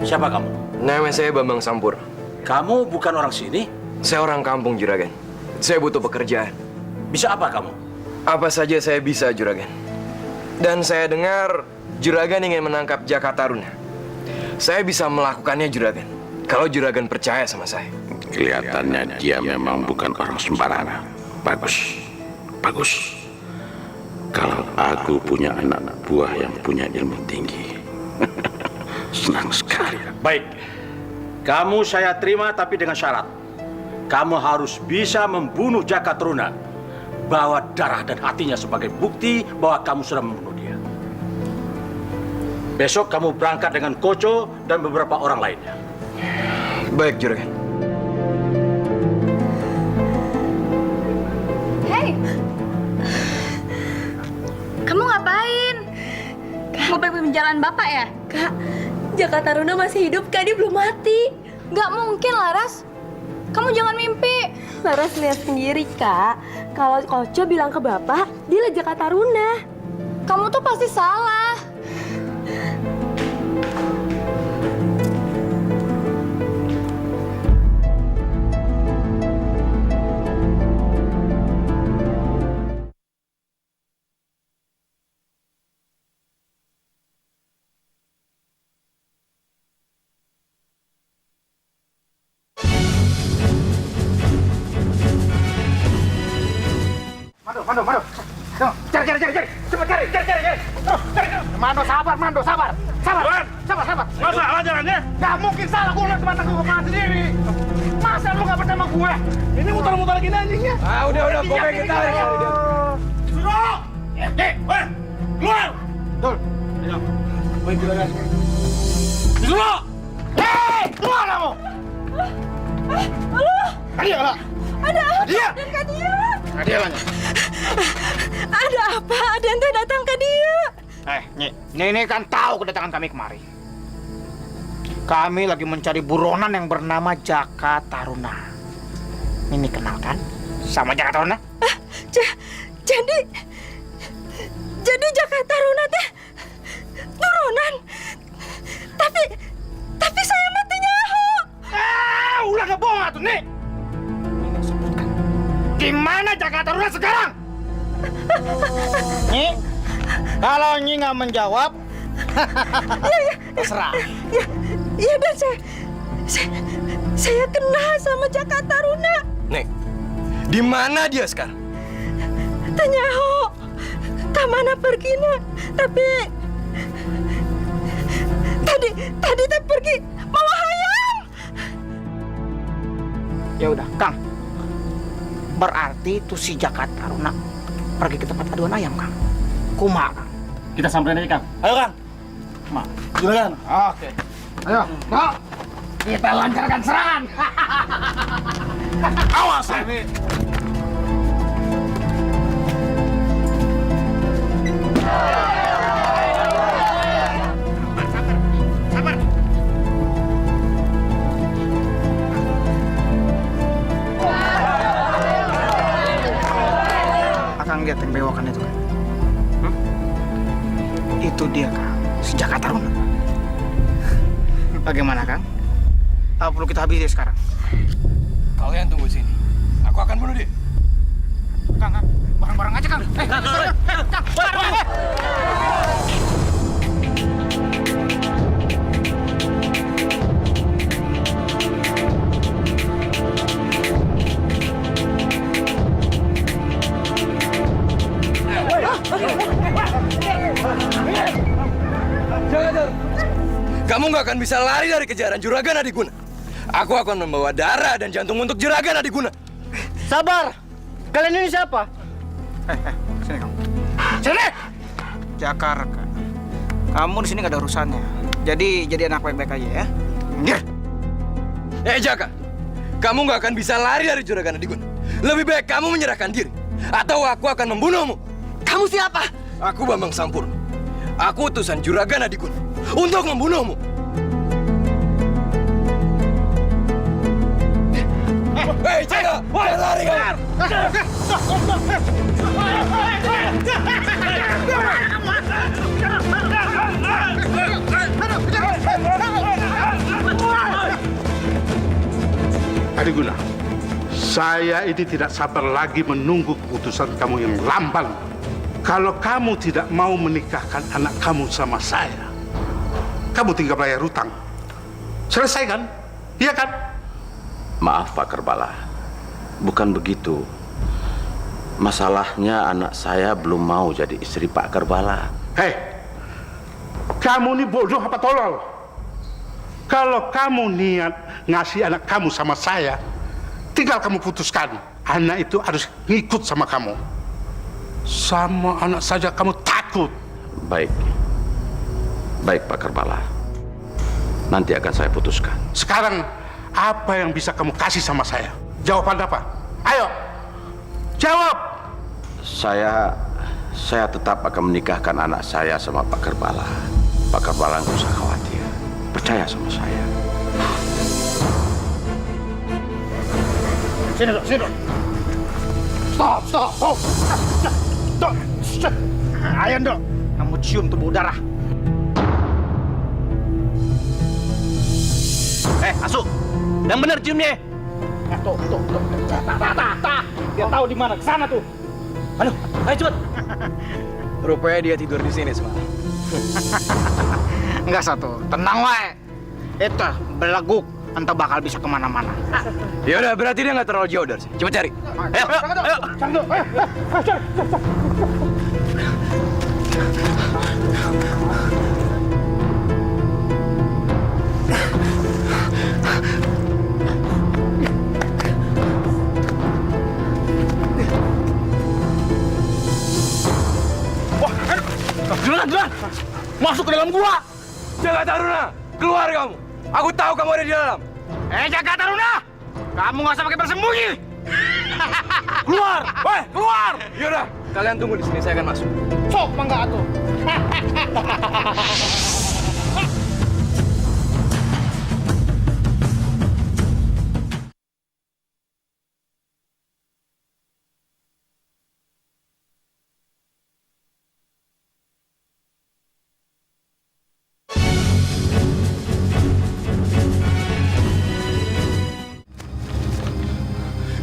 Siapa kamu? Nama saya Bambang Sampur. Kamu bukan orang sini? Saya orang kampung, Juragan. Saya butuh pekerjaan. Bisa apa kamu? Apa saja saya bisa, Juragan. Dan saya dengar Juragan ingin menangkap Jaka Taruna. Saya bisa melakukannya, Juragan. Kalau Juragan percaya sama saya. Kelihatannya dia memang bukan orang sembarangan. Bagus. Kalau aku punya anak buah yang punya ilmu tinggi. Senang sekali. Baik. Kamu saya terima tapi dengan syarat. Kamu harus bisa membunuh Jaka Taruna. Bawa darah dan hatinya sebagai bukti bahwa kamu sudah membunuh dia. Besok kamu berangkat dengan Koco dan beberapa orang lainnya. Baik, Juragan. Hei, kamu ngapain? Mau pergi jalan Bapak ya? Kak, Jaka Taruna masih hidup, Kak. Dia belum mati. Nggak mungkin, Laras. Kamu jangan mimpi. Laras lihat sendiri, Kak. Kalau Koco bilang ke Bapak, dia Jaka Taruna. Kamu tuh pasti salah. Mando. Cari. Cepat cari. Mando, sabar. Sabar. Masa salah jalannya? Gak mungkin salah, gue lihat mata gue kepala sendiri. Masa lu gak percaya sama gue? Ini muter-muter gini anjingnya. Udah, pokoknya kita tarik. Suruh! Keluar! Dul. Baik, Juragan. Suruh! Hei, keluar kamu! Kadia lah. Ada apa? Kadia. Dan Kadia? Kadia lah. Ada apa? Ada yang datang ke dia. Ini kan tahu kedatangan kami kemari. Kami lagi mencari buronan yang bernama Jaka Taruna. Ini kenal kan sama Jaka Taruna? Jadi Jaka Taruna teh buronan. Tapi saya mati nyaho. Ulah ngebohong atuh nih. Ini sebutkan. Di mana Jaka Taruna sekarang? Nyi, kalau Nyi nggak menjawab, terserah. Iya, dan saya kenal sama Jaka Taruna. Nek, di mana dia sekarang? Tanyaho, tak mana pergi nak? Tapi tadi tak pergi bawa hayam. Ya udah, Kang. Berarti tuh si Jaka Taruna pergi ke tempat aduan ayam, Kang. Kumaha, Kang? Kita samperin aja, Kang. Ayo, Kang. Juragan. Oke. Ayo, no. Kita lancarkan serangan. Awas ini. Sabar. Akang lihat yang bewokan itu, kan? Itu dia, Kang. Si Jaka Taruna. Bagaimana, Kang? Apa perlu kita habisi sekarang? Kalian tunggu sini. Aku akan bunuh dia. Kang, bareng-bareng aja, Kang. Kang. Kamu nggak akan bisa lari dari kejaran Juragan Adiguna. Aku akan membawa darah dan jantung untuk Juragan Adiguna. Sabar. Kalian ini siapa? Sini kamu. Sini. Jakarta. Kamu di sini nggak ada urusannya. Jadi anak baik-baik aja ya. Jaka, kamu nggak akan bisa lari dari Juragan Adiguna. Lebih baik kamu menyerahkan diri, atau aku akan membunuhmu. Kamu siapa? Aku Bambang Sampurna. Aku utusan Juragan Adiguna untuk membunuhmu. Hei, Jaka! Jangan lari kamu! Adiguna, saya ini tidak sabar lagi menunggu keputusan kamu yang lamban. Kalau kamu tidak mau menikahkan anak kamu sama saya, kamu tinggal bayar hutang. Selesai kan? Iya kan? Maaf Pak Karbala, bukan begitu. Masalahnya anak saya belum mau jadi istri Pak Karbala. Hei, kamu ini bodoh apa tolol? Kalau kamu niat ngasih anak kamu sama saya, tinggal kamu putuskan. Anak itu harus ngikut sama kamu. Sama anak saja kamu takut. Baik Pak Karbala. Nanti akan saya putuskan. Sekarang apa yang bisa kamu kasih sama saya? Jawaban apa? Ayo, jawab. Saya tetap akan menikahkan anak saya sama Pak Karbala. Pak Karbala nggak usah khawatir. Percaya sama saya. Sini dong. Stop. Ayo dong. Kamu cium tuh bau darah. Asu. Yang benar ciumnya. Tuh. Dia tahu di mana. Kesana tuh. Ayo cepet. Rupanya dia tidur di sini semalam. Enggak satu. Tenang wae. Itu beleguk. Entah bakal bisa kemana-mana. Ya udah, berarti dia nggak terlalu jauh dari sini. Coba cari. Ayo. Cari. Duluan. Masuk ke dalam gua. Jaka Taruna, keluar kamu. Aku tahu kamu ada di dalam. Jaka Taruna, kamu nggak usah pakai bersembunyi. Keluar, keluar. Yaudah, kalian tunggu di sini. Saya akan masuk. Sok, mangga atuh.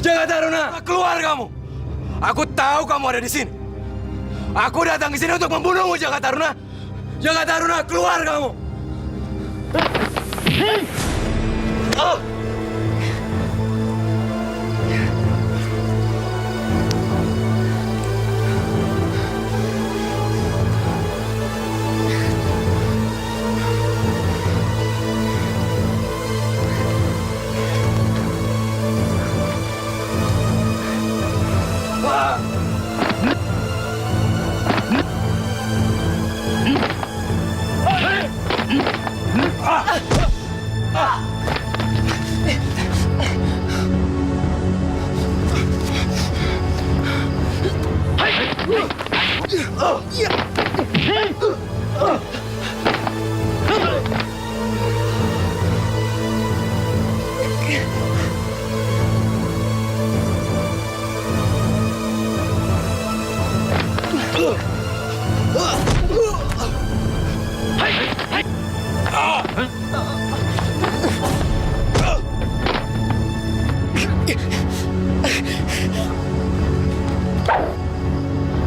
Jaka Taruna, keluar kamu. Aku tahu kamu ada di sini. Aku datang ke sini untuk membunuhmu, Jaka Taruna. Jaka Taruna, keluar kamu.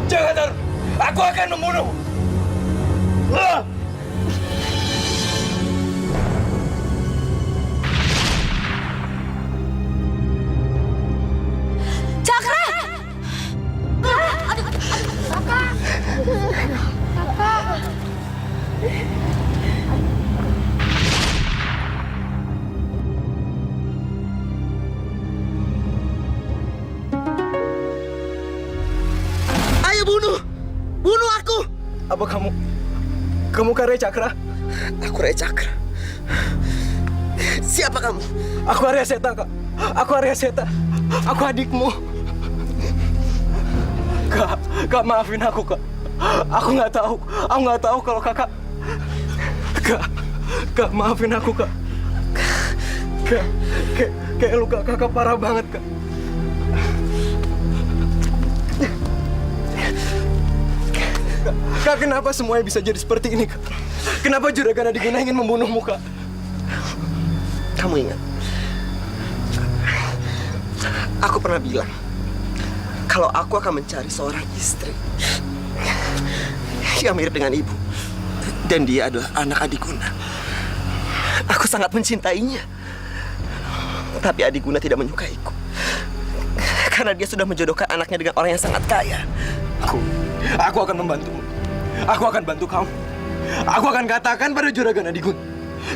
Jangan, Taruna. Aku akan membunuh. Cakra! Ayo bunuh! Bunuh aku! Apa kamu Arya Cakra? Aku Arya Cakra. Siapa kamu? Aku Arya Seta, Kak. Aku Arya Seta. Aku adikmu. Kak, maafin aku, Kak. Aku nggak tahu kalau kakak. Kak, maafin aku, Kak. Kayak luka kakak parah banget, Kak. Kak, kenapa semuanya bisa jadi seperti ini, Kak? Kenapa Juragan Adiguna ingin membunuhmu, Kak? Kamu ingat? Aku pernah bilang kalau aku akan mencari seorang istri yang mirip dengan ibu. Dan dia adalah anak Adiguna. Aku sangat mencintainya. Tapi Adiguna tidak menyukaiku. Karena dia sudah menjodohkan anaknya dengan orang yang sangat kaya. Aku akan membantumu. Aku akan bantu kamu. Aku akan katakan pada Juragan Adiguna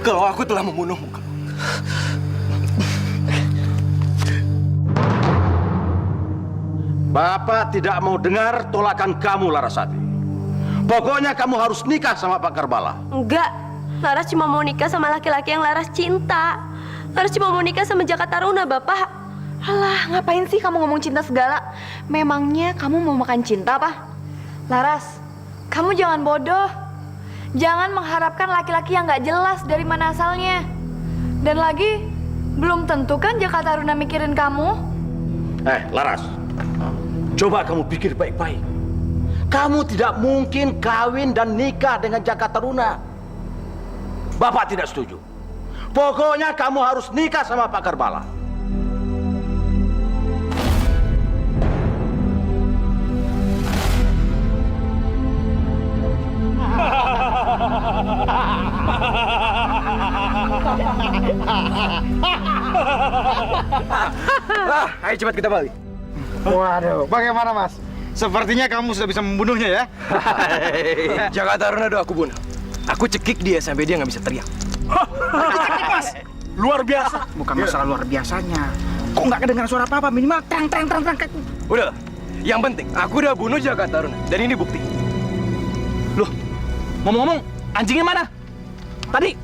kalau aku telah membunuhmu. Bapak tidak mau dengar tolakan kamu, Larasati. Pokoknya kamu harus nikah sama Pak Karbala. Enggak, Laras cuma mau nikah sama laki-laki yang Laras cinta. Laras cuma mau nikah sama Jaka Taruna, Bapak. Alah, ngapain sih kamu ngomong cinta segala? Memangnya kamu mau makan cinta apa? Laras, kamu jangan bodoh. Jangan mengharapkan laki-laki yang gak jelas dari mana asalnya. Dan lagi, belum tentu kan Jaka Taruna mikirin kamu. Laras, coba kamu pikir baik-baik. Kamu tidak mungkin kawin dan nikah dengan Jaka Taruna. Bapak tidak setuju. Pokoknya kamu harus nikah sama Pak Karbala. Ayo cepat kita balik. Waduh, bagaimana Mas? Sepertinya kamu sudah bisa membunuhnya ya? Jaka Taruna udah aku bunuh. Aku cekik dia sampai dia nggak bisa teriak. Cekik Mas, luar biasa. Bukan masalah luar biasanya. Kok nggak kedengaran suara apa-apa? Minimal terang. Udah, yang penting aku udah bunuh Jaka Taruna dan ini bukti. Loh, ngomong-ngomong, anjingnya mana? Tadi,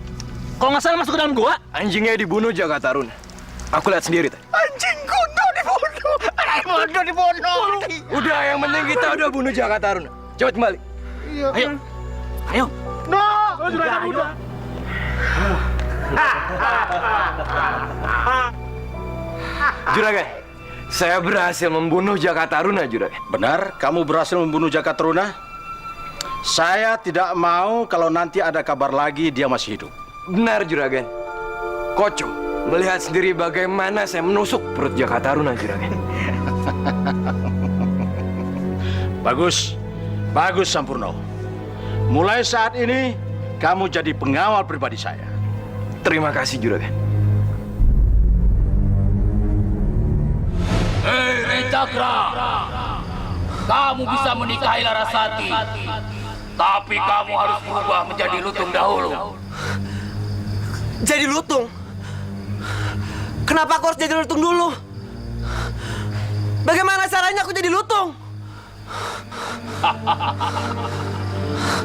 kalau nggak salah masuk ke dalam gua. Anjingnya dibunuh Jaka Taruna. Aku lihat sendiri tadi. Anjing kuno dibunuh. Anak bodoh dibunuh. Udah, yang penting kita udah bunuh Jaka Taruna. Cepat kembali. Ayo. No, udah. Juragan, saya berhasil membunuh Jaka Taruna, Juragan. Benar, kamu berhasil membunuh Jaka Taruna? Saya tidak mau kalau nanti ada kabar lagi dia masih hidup. Benar, Juragan. Koco melihat sendiri bagaimana saya menusuk perut Jaka Taruna, Juragan. Bagus Sampurno. Mulai saat ini kamu jadi pengawal pribadi saya. Terima kasih, Juragan. Hei Cakra, kamu bisa menikahi Larasati, tapi kamu harus berubah menjadi lutung dahulu. Jadi lutung? Kenapa aku harus jadi lutung dulu? Bagaimana caranya aku jadi lutung?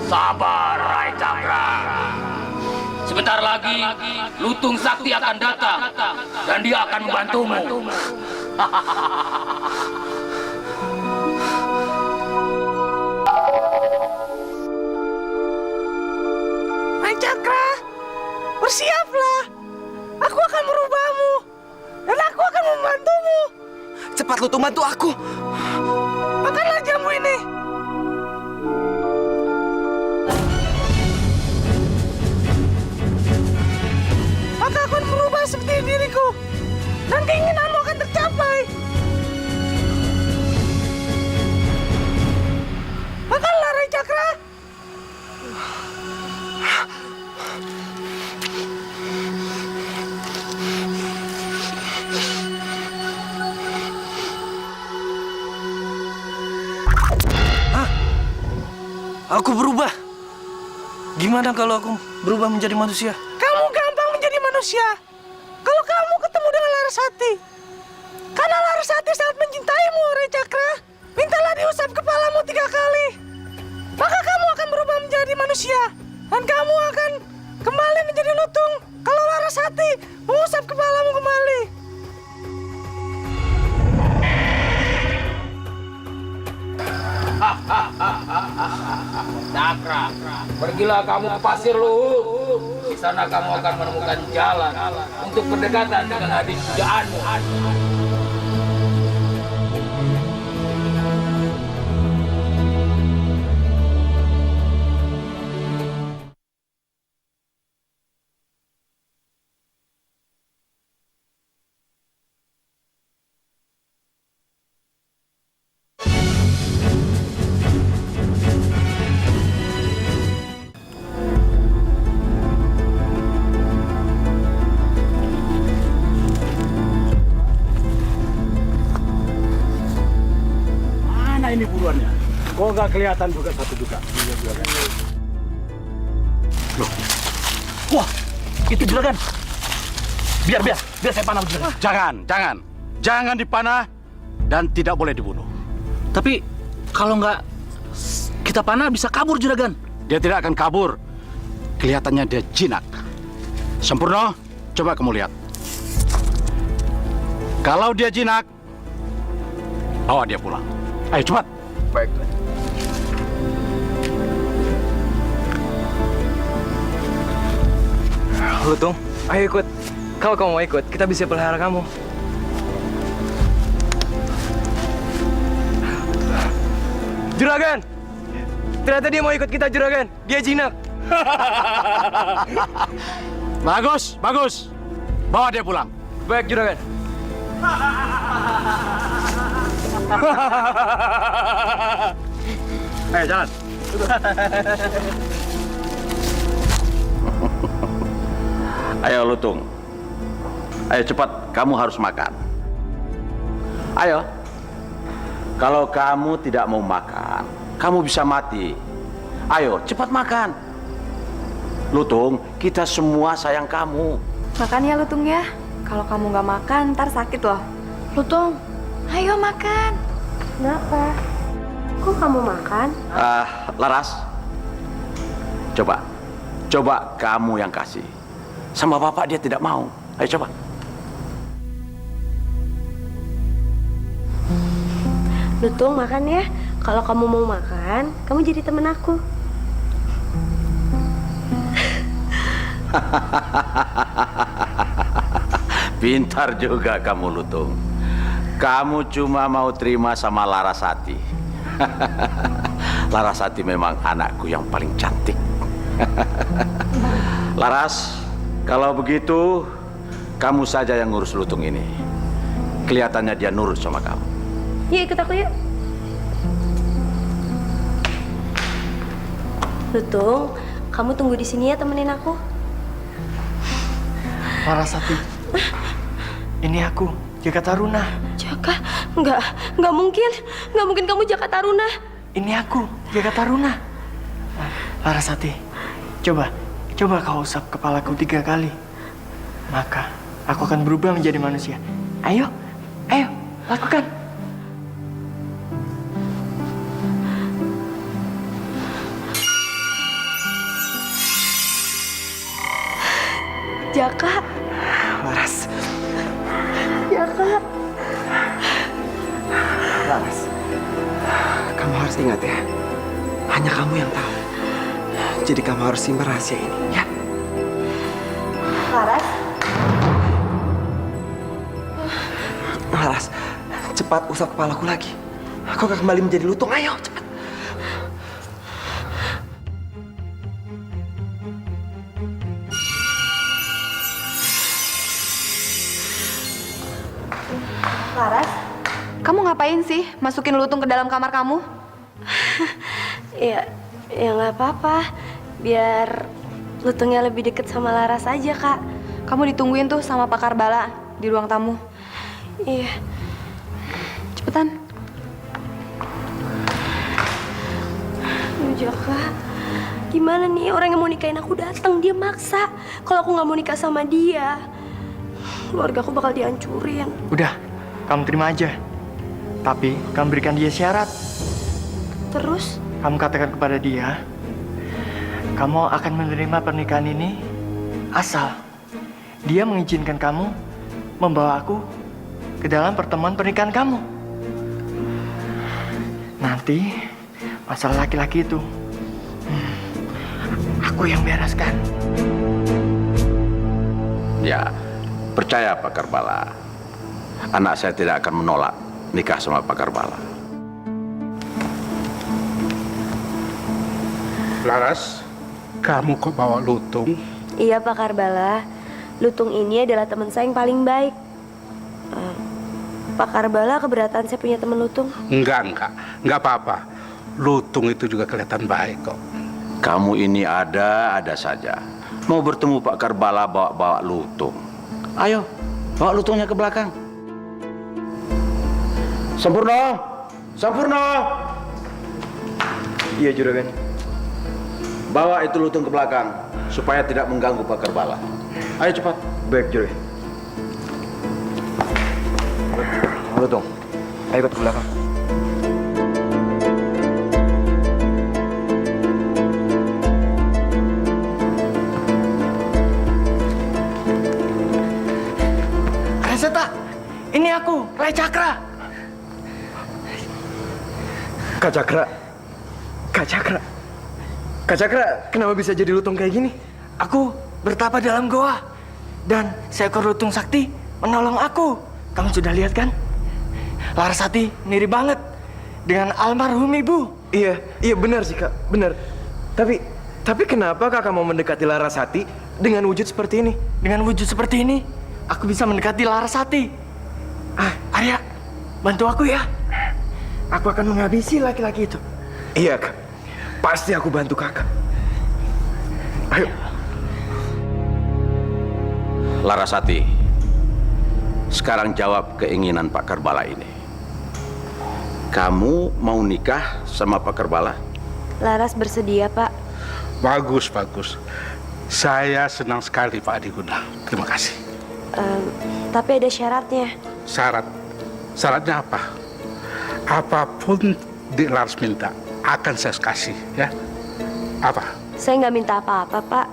Sabar, Rai Cakra. Sebentar lagi, lutung sakti akan datang dan dia akan membantumu. Lutung, bantu aku. Makanlah jamu ini. Maka akan merubah seperti diriku. Dan keinginanmu akan tercapai. Makanlah Rai Cakra. Aku berubah. Gimana kalau aku berubah menjadi manusia? Kamu gampang menjadi manusia kalau kamu ketemu dengan Larasati. Karena Larasati sangat mencintaimu, Rai Cakra. Mintalah diusap kepalamu 3 kali. Maka kamu akan berubah menjadi manusia. Dan kamu akan kembali menjadi lutung kalau Larasati mengusap kepalamu kembali. Cakra, pergilah kamu ke pasir Luhur. Di sana kamu akan menemukan jalan untuk berdekatan dengan adik pujaanmu. Ini buruannya. Kok nggak kelihatan juga satu juga. Loh. Wah, itu juragan. Biar saya panah juragan. Jangan dipanah dan tidak boleh dibunuh. Tapi kalau nggak kita panah bisa kabur juragan. Dia tidak akan kabur. Kelihatannya dia jinak. Sempurna, coba kamu lihat. Kalau dia jinak, bawa dia pulang. Ayo cepat. Baik, Tuan. Lutung, ayo ikut. Kalau kamu mau ikut, kita bisa pelihara kamu. Juragan! Ternyata dia mau ikut kita, Juragan. Dia jinak. Bagus. Bawa dia pulang. Baik, Juragan. Ayo jalan. Ayo Lutung. Ayo cepat, kamu harus makan. Ayo. Kalau kamu tidak mau makan, kamu bisa mati. Ayo, cepat makan. Lutung, kita semua sayang kamu. Makan ya Lutung ya. Kalau kamu nggak makan, ntar sakit loh. Lutung, Ayo makan. kenapa? Kok kamu makan? Laras. Coba kamu yang kasih. Sama bapak dia tidak mau. Ayo coba. Lutung, makan ya. Kalau kamu mau makan, kamu jadi temen aku. Pintar juga kamu Lutung. Kamu cuma mau terima sama Larasati. Larasati memang anakku yang paling cantik. Laras, kalau begitu kamu saja yang ngurus Lutung ini. Kelihatannya dia nurut sama kamu. Yuk ikut aku yuk. Lutung, kamu tunggu di sini ya, temenin aku. Larasati, ini aku, Jaka Taruna. Jaka? Nggak mungkin kamu Jaka Taruna. Ini aku, Jaka Taruna. Larasati, coba kau usap kepalaku 3 kali. Maka aku akan berubah menjadi manusia. Ayo, lakukan. Jaka. Laras. Jaka. Laras, kamu harus ingat ya, hanya kamu yang tahu. Jadi kamu harus simpan rahasia ini, ya? Laras, cepat usap kepalaku lagi. Aku akan kembali menjadi lutung. Ayo, cepat. Laras, kamu ngapain sih masukin lutung ke dalam kamar kamu? Ya nggak apa-apa. Biar lutungnya lebih deket sama Laras aja, Kak. Kamu ditungguin tuh sama Pak Karbala di ruang tamu. Iya. Cepetan. Aduh, Jaka. Gimana nih orang yang mau nikahin aku datang, dia maksa. Kalau aku nggak mau nikah sama dia, keluarga aku bakal dihancurin. Udah, kamu terima aja. Tapi kamu berikan dia syarat. Terus? Kamu katakan kepada dia, kamu akan menerima pernikahan ini asal dia mengizinkan kamu membawa aku ke dalam pertemuan pernikahan kamu. Nanti masalah laki-laki itu aku yang bereskan. Ya, percaya Pak Karbala. Anak saya tidak akan menolak nikah sama Pak Karbala. Laras, kamu kok bawa lutung? Iya, Pak Karbala. Lutung ini adalah teman saya yang paling baik. Pak Karbala keberatan saya punya teman lutung? Enggak apa-apa. Lutung itu juga kelihatan baik kok. Kamu ini ada saja. Mau bertemu Pak Karbala bawa lutung. Ayo, bawa lutungnya ke belakang. Sampurna! Sampurna! Iya, Juragan. Bawa itu lutung ke belakang supaya tidak mengganggu Pak Karbala. Ayo cepat. Baik, Juragan. Lutung, ayo ikut ke belakang. Seta, ini aku, Rai Cakra. Kak Cakra, kenapa bisa jadi lutung kayak gini? Aku bertapa dalam goa dan seekor lutung sakti menolong aku. Kamu sudah lihat kan? Larasati mirip banget dengan almarhum ibu. Iya benar sih, Kak, benar. Tapi kenapa Kakak mau mendekati Larasati dengan wujud seperti ini? Dengan wujud seperti ini, aku bisa mendekati Larasati. Arya, bantu aku ya. Aku akan menghabisi laki-laki itu. Iya, Kak. Pasti aku bantu Kakak. Ayo. Larasati, sekarang jawab keinginan Pak Karbala ini. Kamu mau nikah sama Pak Karbala? Laras bersedia, Pak. Bagus. Saya senang sekali Pak Adiguna. Terima kasih. Tapi ada syaratnya. Syaratnya apa? Apapun Laras minta, akan saya kasih, ya. Apa? Saya nggak minta apa-apa, Pak.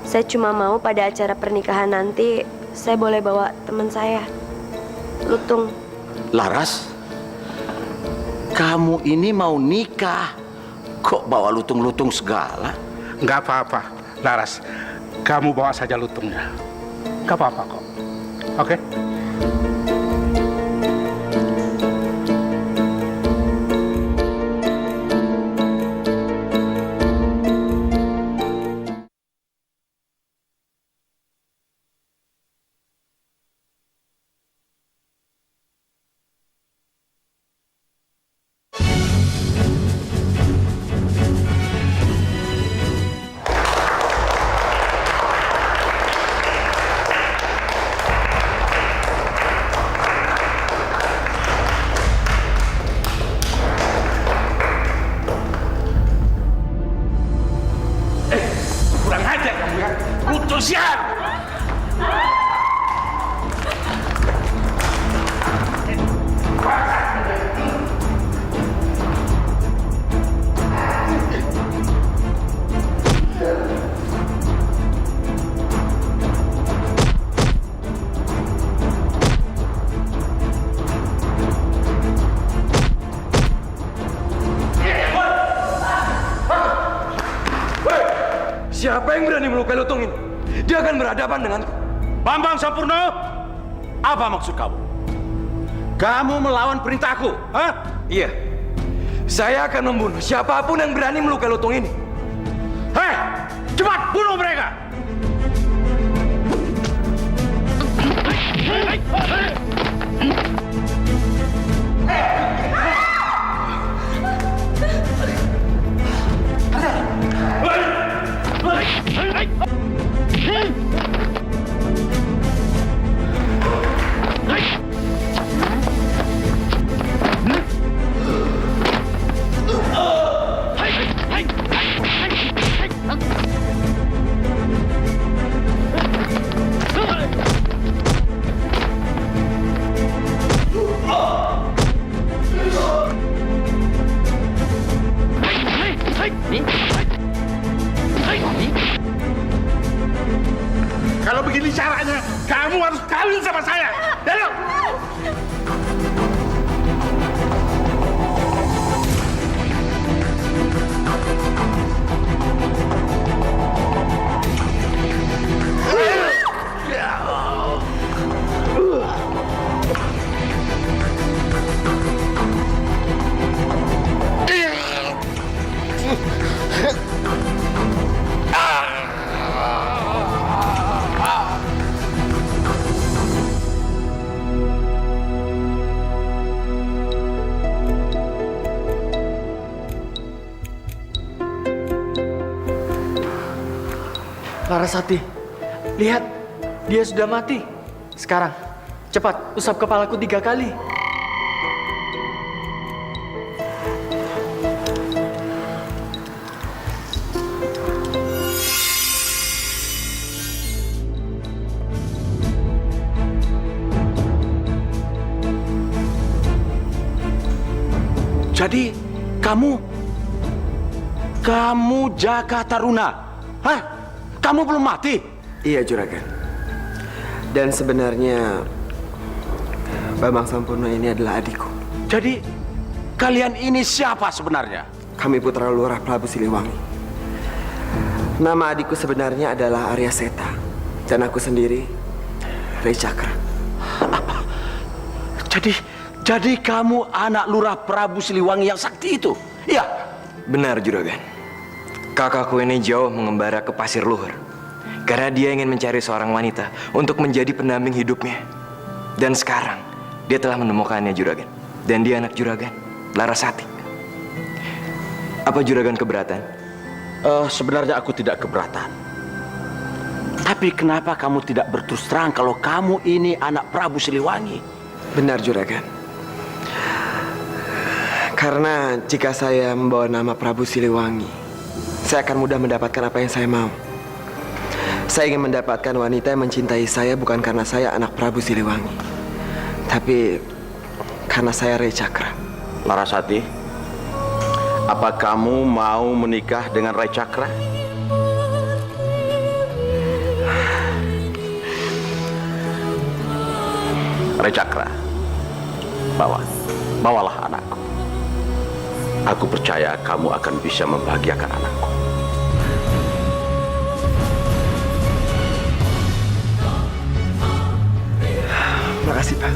Saya cuma mau pada acara pernikahan nanti, saya boleh bawa teman saya, lutung. Laras, kamu ini mau nikah, kok bawa lutung-lutung segala? Nggak apa-apa, Laras. Kamu bawa saja lutungnya. Nggak apa-apa kok. Oke? Siap! Siapa yang berani melukai lutung ini? Dia akan berhadapan denganku. Bambang Sampurna, apa maksud kamu? Kamu melawan perintahku, hah? Iya. Saya akan membunuh siapapun yang berani melukai lutung ini. Hei, cepat bunuh mereka! Kalau begini caranya, kamu harus kawin sama saya. Ayo. Larasati, lihat, dia sudah mati. Sekarang, cepat usap kepalaku 3 kali. Jadi, kamu Jaka Taruna, hah? Kamu belum mati? Iya, Juragan. Dan sebenarnya Bambang Sampurna ini adalah adikku. Jadi, kalian ini siapa sebenarnya? Kami putra Lurah Prabu Siliwangi. Nama adikku sebenarnya adalah Arya Seta. Dan aku sendiri, Rai Cakra. Jadi kamu anak Lurah Prabu Siliwangi yang sakti itu? Iya? Benar, Juragan. Kakakku ini jauh mengembara ke Pasir Luhur karena dia ingin mencari seorang wanita untuk menjadi pendamping hidupnya. Dan sekarang dia telah menemukannya, Juragan. Dan dia anak Juragan, Larasati. Apa Juragan keberatan? Sebenarnya aku tidak keberatan. Tapi kenapa kamu tidak berterus terang kalau kamu ini anak Prabu Siliwangi? Benar, Juragan. Karena jika saya membawa nama Prabu Siliwangi, saya akan mudah mendapatkan apa yang saya mau. Saya ingin mendapatkan wanita yang mencintai saya bukan karena saya anak Prabu Siliwangi, tapi karena saya Rai Cakra. Larasati, apa kamu mau menikah dengan Rai Cakra? Rai Cakra, bawalah anakku. Aku percaya kamu akan bisa membahagiakan anakku. Makasih, Pak.